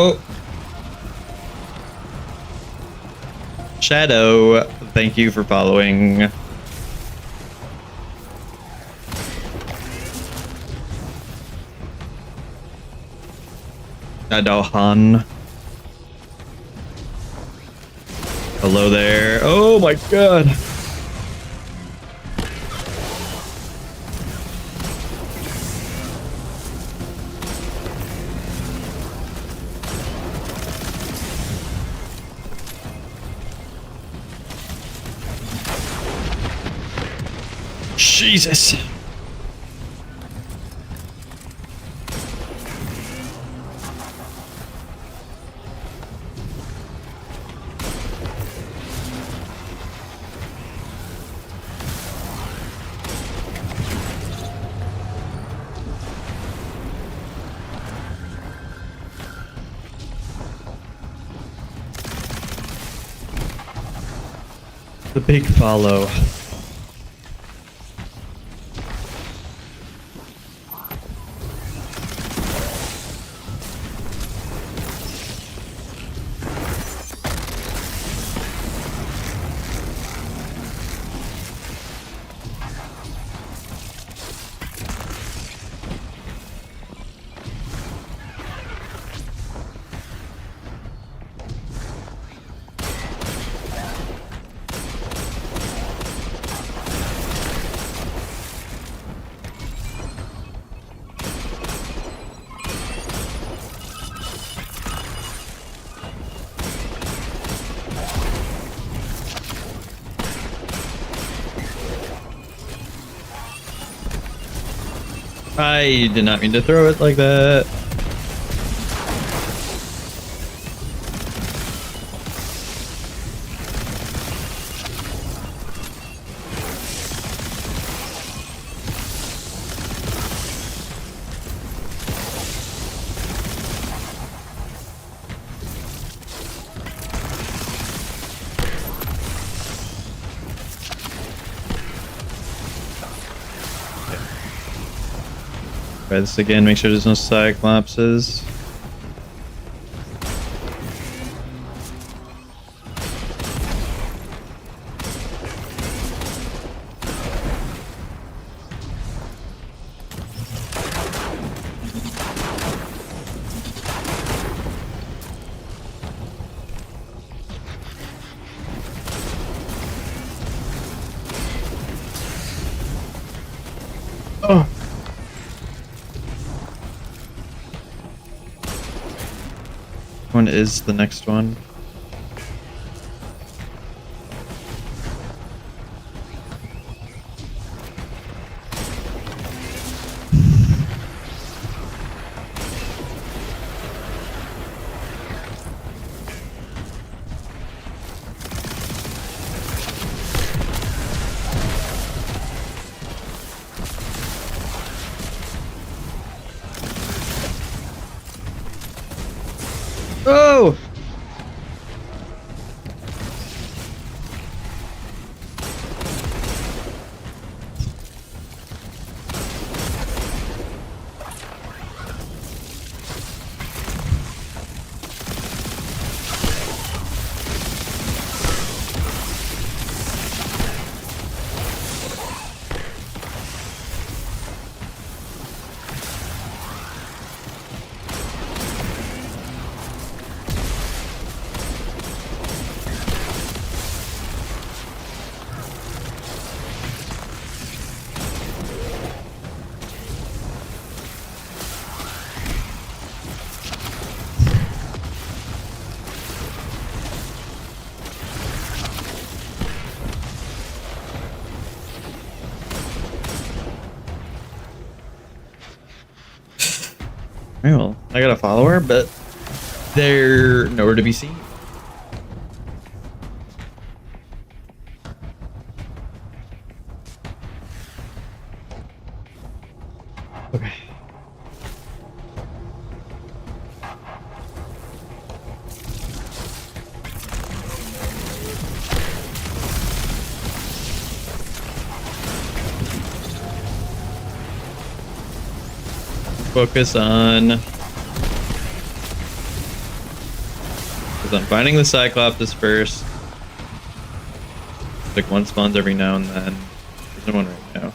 Oh. Shadow, thank you for following. Shadowhan. Hello there. Oh my god. Jesus. The big follow. I did not mean to throw it like that. Try this again, make sure there's no cyclopses. Oh. One is the next one. Oh! Well, I got a follower, but they're nowhere to be seen. Okay. Focus on I'm finding the Cyclops first. Like one spawns every now and then. There's no one right now.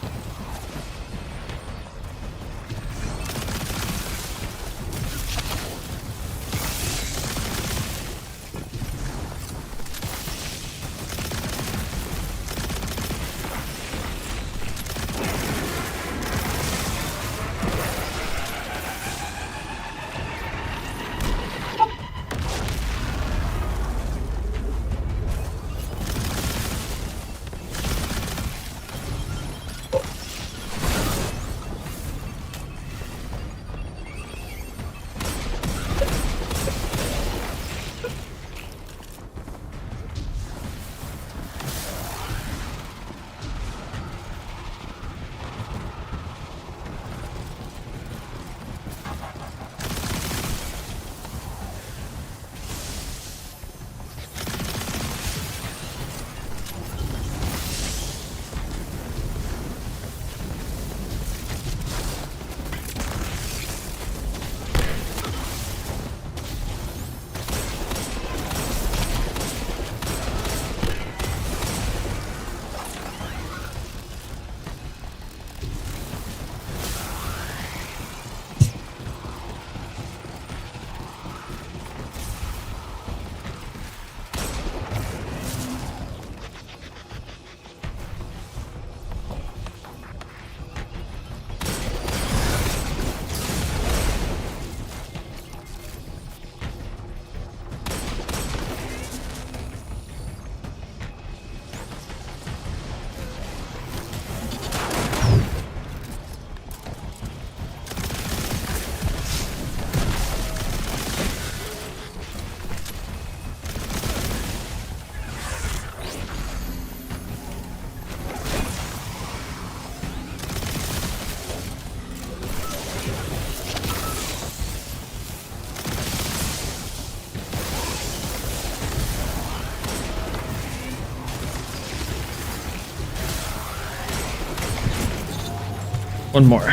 One more.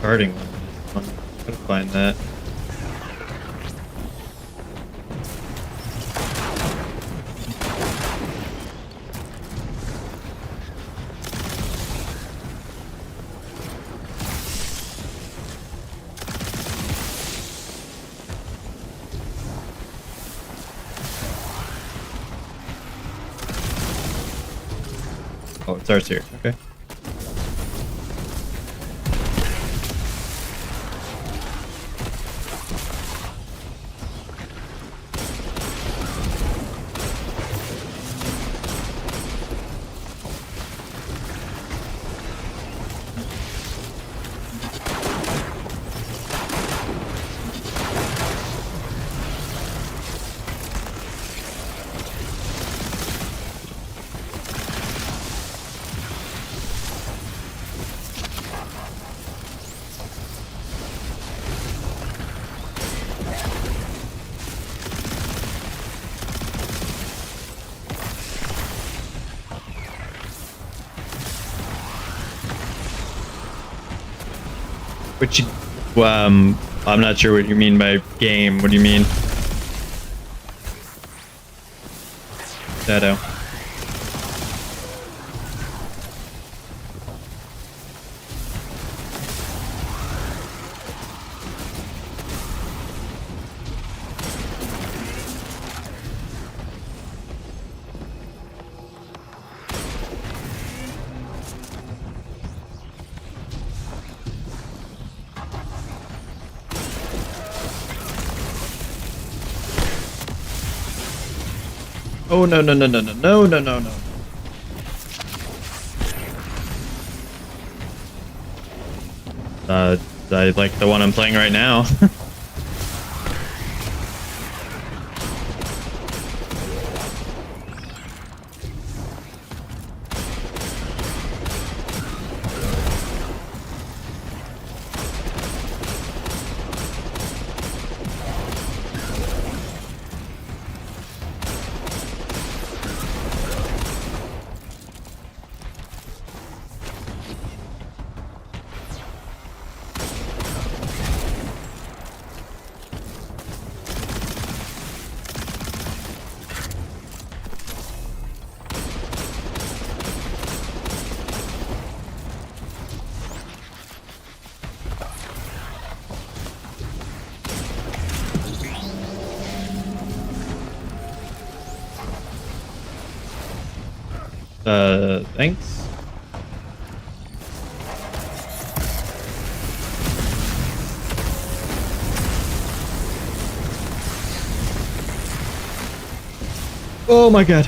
Starting one. Gotta find that. Oh, it starts here. Okay. Which, I'm not sure what you mean by game. What do you mean? Shadow. Oh no no no no no no no no no. I like the one I'm playing right now. Thanks. Oh my god.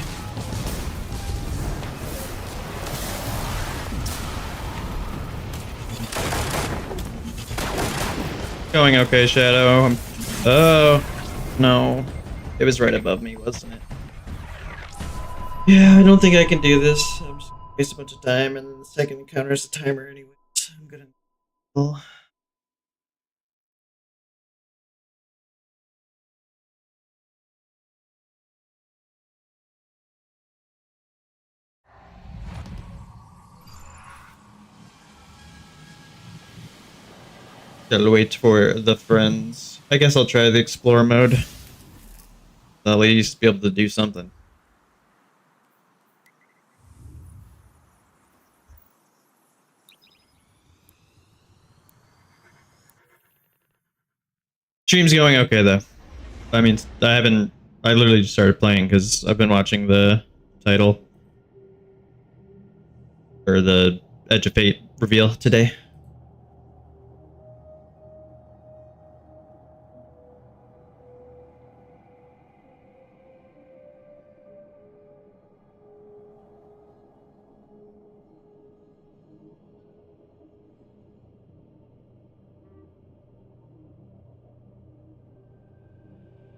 Going okay, Shadow. Oh, no. It was right above me, wasn't it? Yeah, I don't think I can do this. I'm just gonna waste a bunch of time, and then the second encounter is a timer anyways. I'm gonna... Oh. Gotta wait for the friends. I guess I'll try the explore mode. At least be able to do something. Stream's going okay though. I mean, I literally just started playing because I've been watching the title or the Edge of Fate reveal today.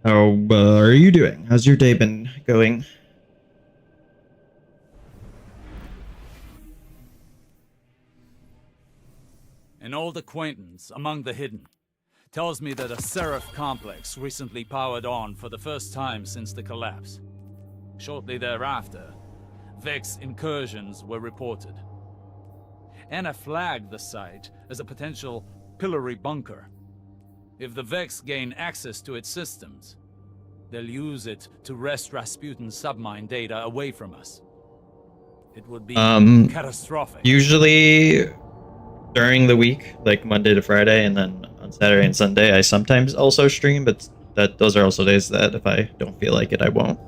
How are you doing? How's your day been going? An old acquaintance among the hidden tells me that a Seraph complex recently powered on for the first time since the collapse. Shortly thereafter, Vex incursions were reported. Anna flagged the site as a potential pillory bunker. If the Vex gain access to its systems, they'll use it to wrest Rasputin's submine data away from us. It would be catastrophic. Usually during the week, like Monday to Friday, and then on Saturday and Sunday, I sometimes also stream, but those are also days that if I don't feel like it, I won't.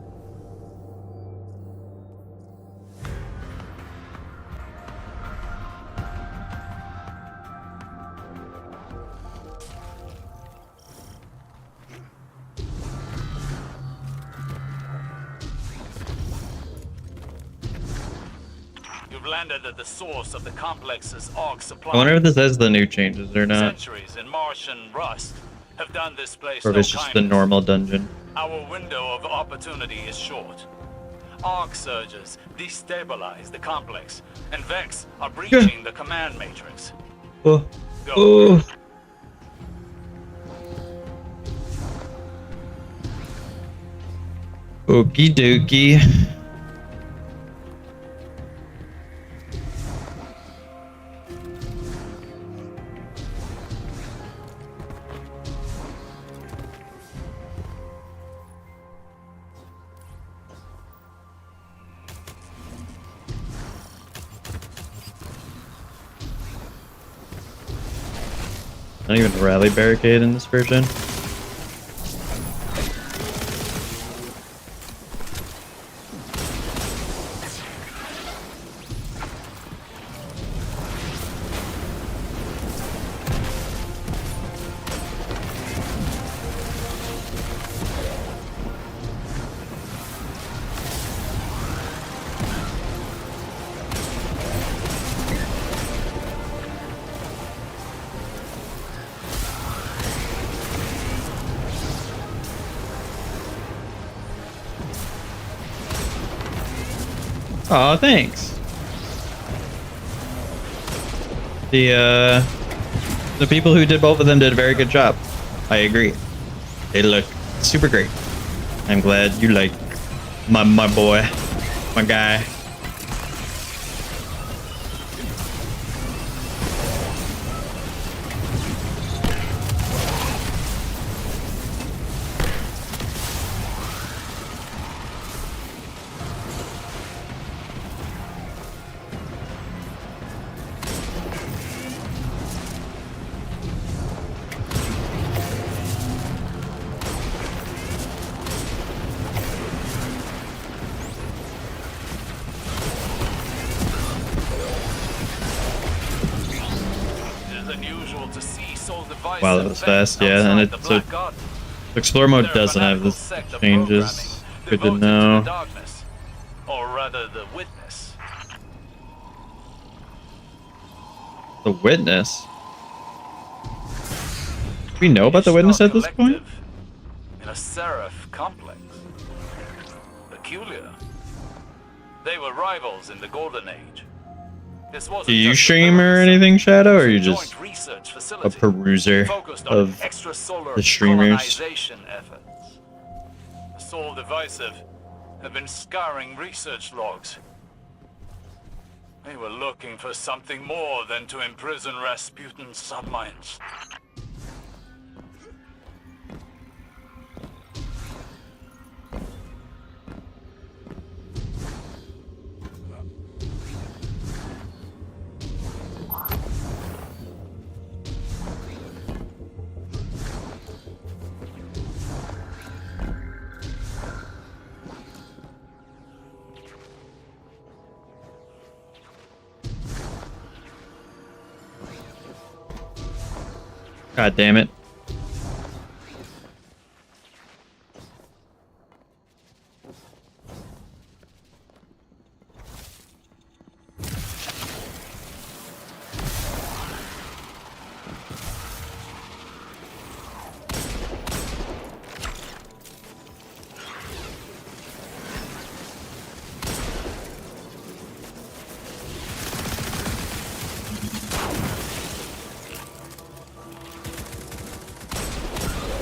Landed at the source of the complex's AUG supply. I wonder if this has the new changes or not. Centuries in Martian rust have done this place or if it's just the normal dungeon. Our window of opportunity is short. AUG surges destabilize the complex, and Vex are breaching the command matrix. Oh. Go. Oh. Okie dokie. Not even a rally barricade in this version. Oh, thanks. The people who did both of them did a very good job. I agree. They look super great. I'm glad you like my boy, my guy. Wow, that was fast, yeah, and it's so explore mode doesn't have this changes. Good to know. Or rather, the witness. The witness? Do we know about the witness at this point? In a seraph complex. Peculiar. They were rivals in the Golden Age. Do you stream or anything, Shadow, or are you just a peruser of the streamers? Efforts. The sole divisive have been scouring research logs. They were looking for something more than to imprison Rasputin's subminds. God damn it.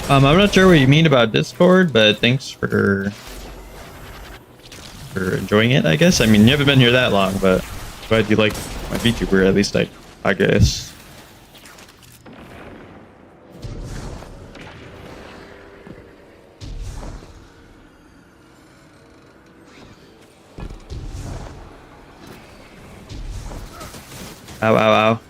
I'm not sure what you mean about Discord, but thanks for enjoying it, I guess. I mean, you haven't been here that long, but glad you like my VTuber, at least I guess. Ow, ow, ow.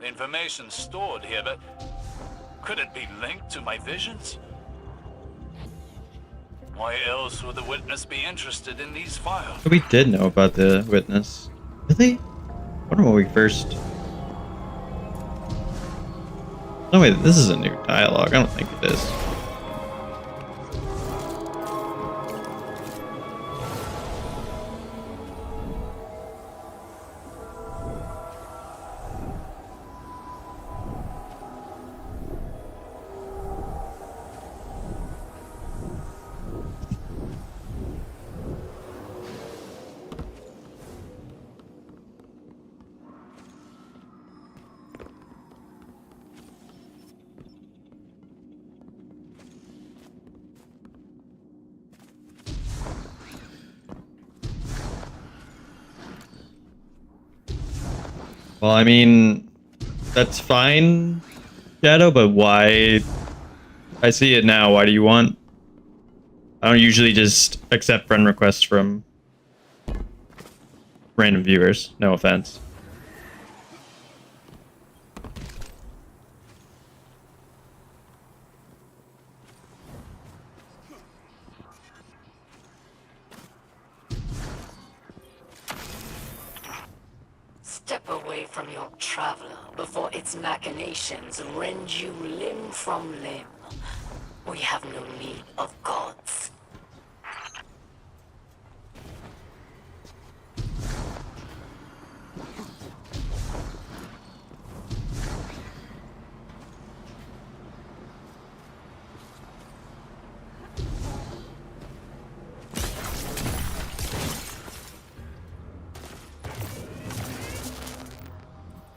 information stored here, but could it be linked to my visions? Why else would the witness be interested in these files? We did know about the witness. Really? I wonder when we first... No, wait, this is a new dialogue. I don't think it is. Well, I mean, that's fine, Shadow, but why? I see it now. Why do you want? I don't usually just accept friend requests from random viewers. No offense. Step away from your traveler before its machinations rend you limb from limb. We have no need of gods.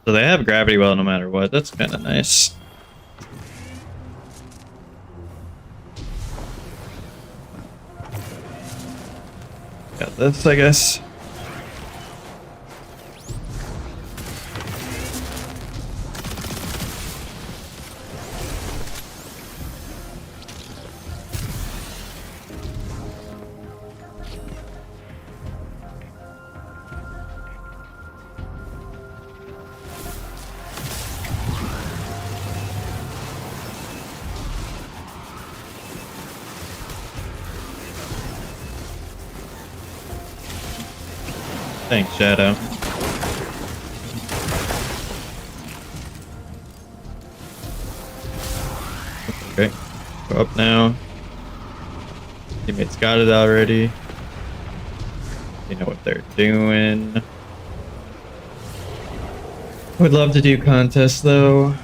So they have gravity well no matter what. That's kind of nice. Got this, I guess. Thanks, Shadow. Okay, go up now. Teammates got it already. They know what they're doing. Would love to do contests though.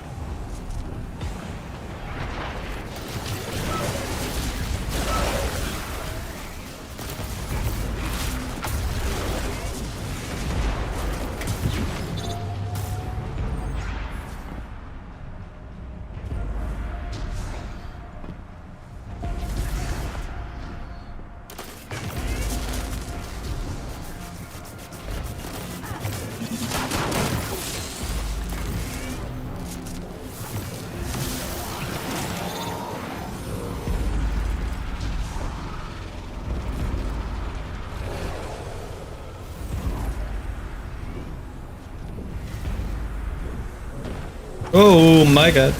Oh my god.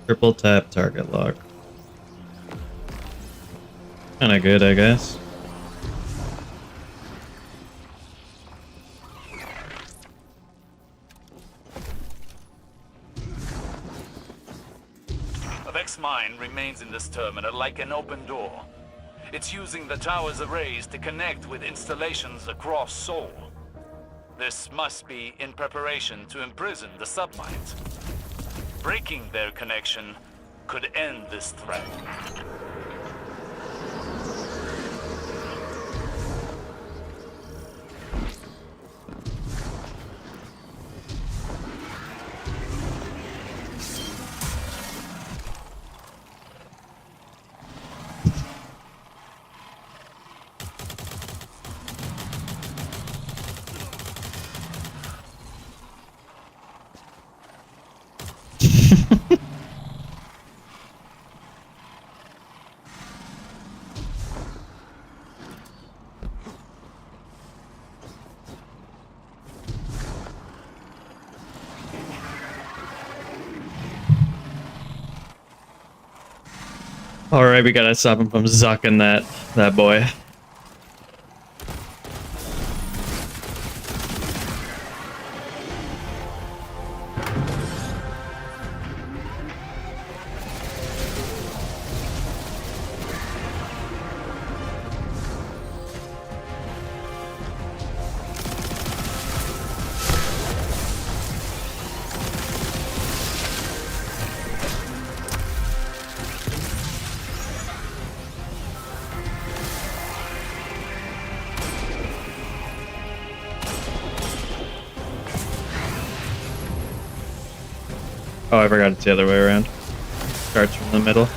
Triple tap target lock. Kinda good, I guess. Vex mine remains in this terminal like an open door. It's using the tower's arrays to connect with installations across Seoul. This must be in preparation to imprison the subminds. Breaking their connection could end this threat. All right, we gotta stop him from zucking that boy. Oh, I forgot it's the other way around. Starts from the middle.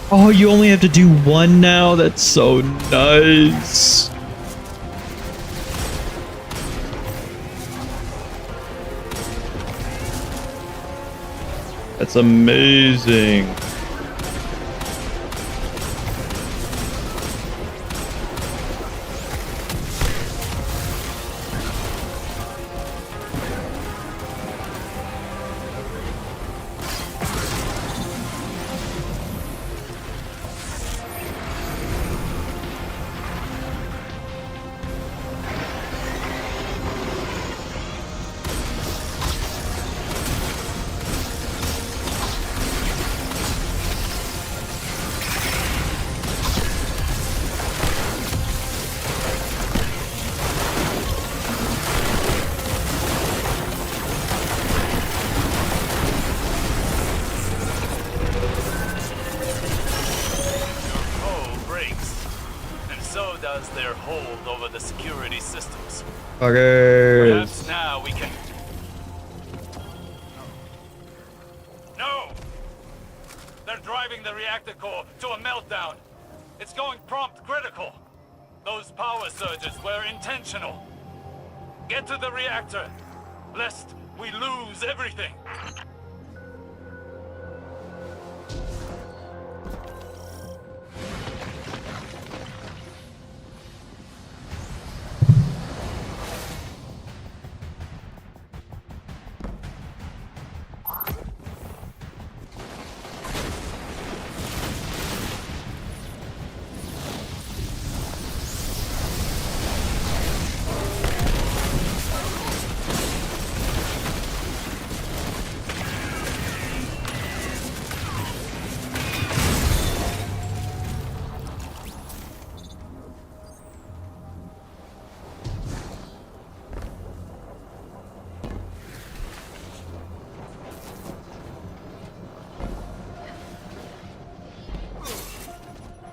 Oh, you only have to do one now? That's so nice. That's amazing. Their hold over the security systems. Fuckers. Perhaps now we can... No! They're driving the reactor core to a meltdown. It's going prompt critical. Those power surges were intentional. Get to the reactor, lest we lose everything.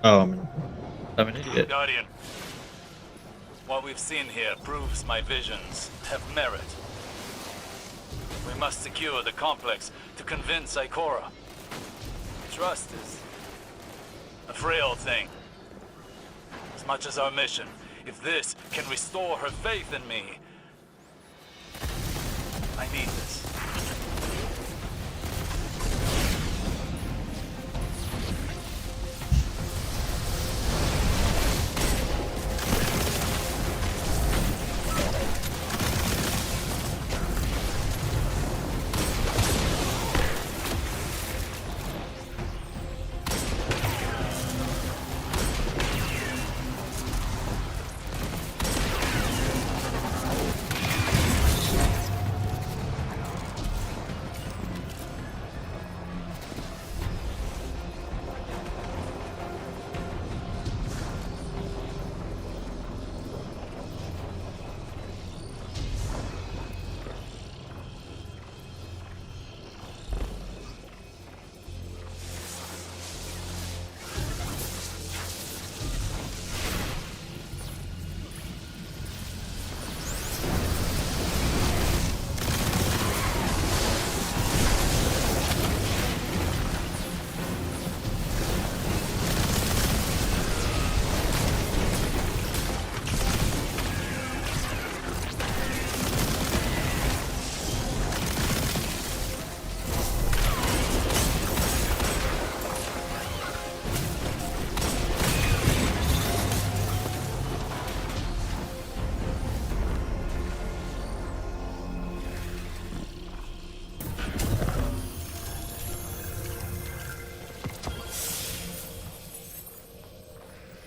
Oh, I'm an idiot. Guardian, what we've seen here proves my visions have merit. We must secure the complex to convince Ikora. Trust is a frail thing. As much as our mission, if this can restore her faith in me, I need this.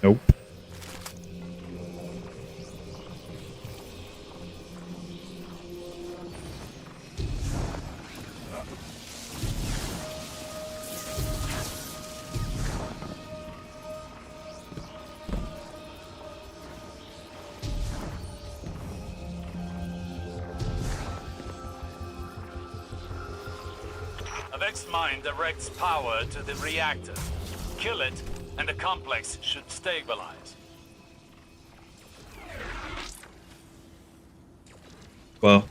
Nope. Avex's mind directs power to the reactor. Kill it, and the complex should stabilize. Well.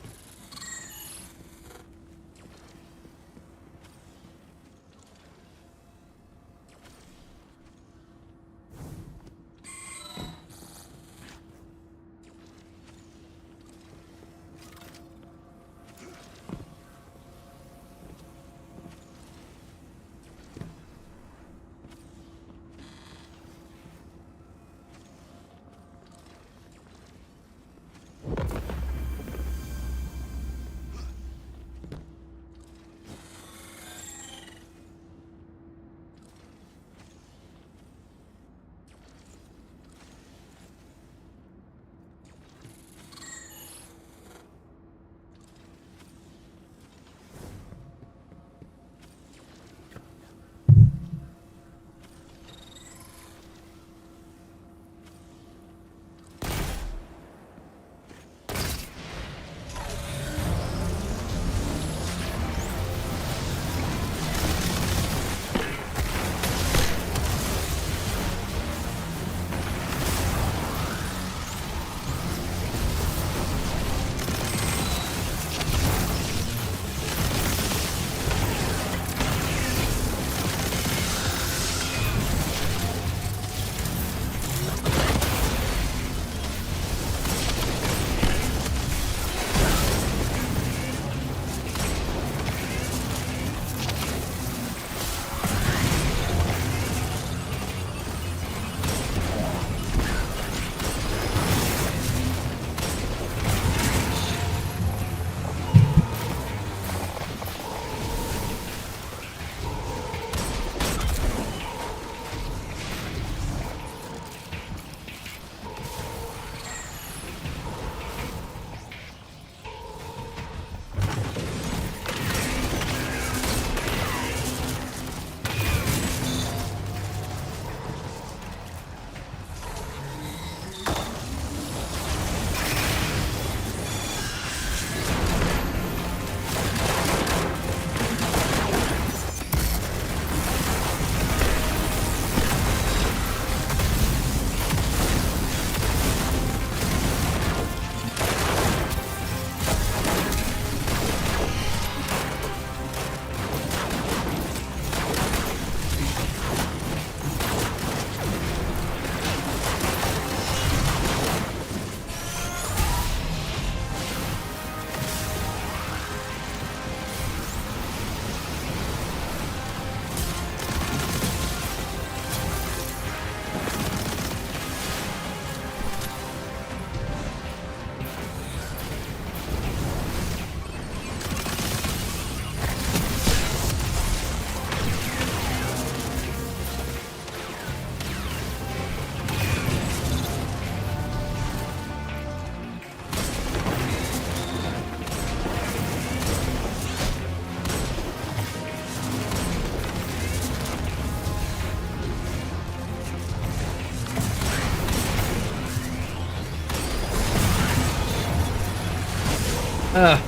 Ah.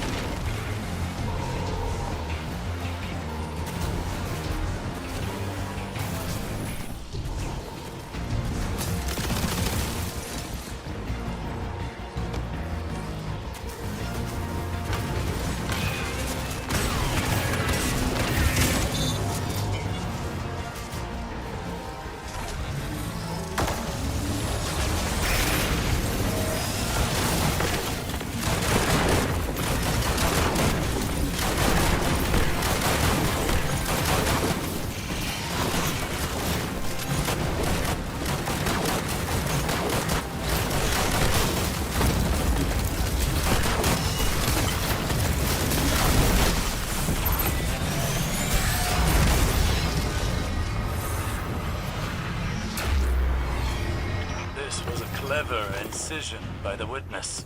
This was a clever incision by the witness.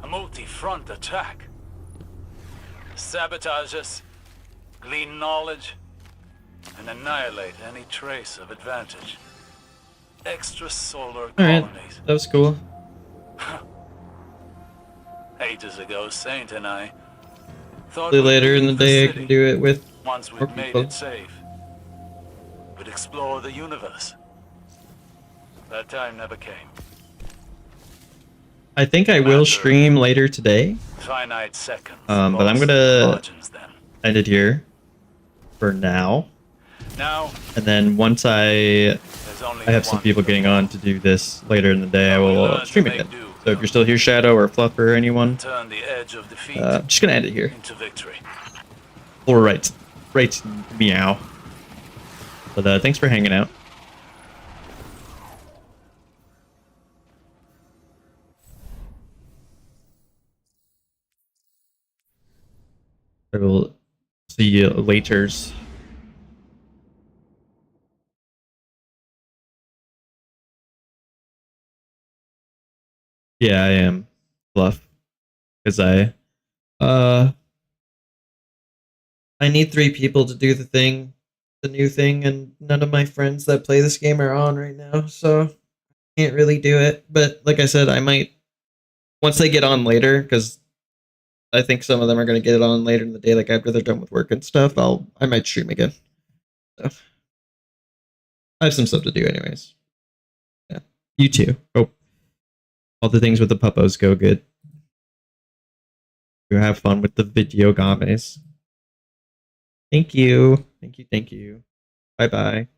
A multi-front attack. Sabotage us, glean knowledge, and annihilate any trace of advantage. Extrasolar Alright, colonies. that was cool. Ages ago, Saint and I thought Hopefully we'd later in the leave day I city can do it with once more we'd made people. it safe. We'd explore the universe. That time never came. I think I will stream later today. Finite seconds. But I'm gonna end it here for now. Now, And then once I have some people getting on to do this later in the day, I will stream again. So if you're still here, Shadow or Fluff or anyone, turn the edge of defeat I'm just gonna end it here. into victory. Or right meow. But thanks for hanging out. I will see you laters. Yeah, I am Fluff. Because I need 3 people to do the new thing, and none of my friends that play this game are on right now, so I can't really do it. But like I said, I might, once they get on later, because I think some of them are going to get it on later in the day, like after they're done with work and stuff, I might stream again. So I have some stuff to do anyways. Yeah. You too. Hope all the things with the puppos go good. You have fun with the video games. Thank you. Thank you. Thank you. Bye bye.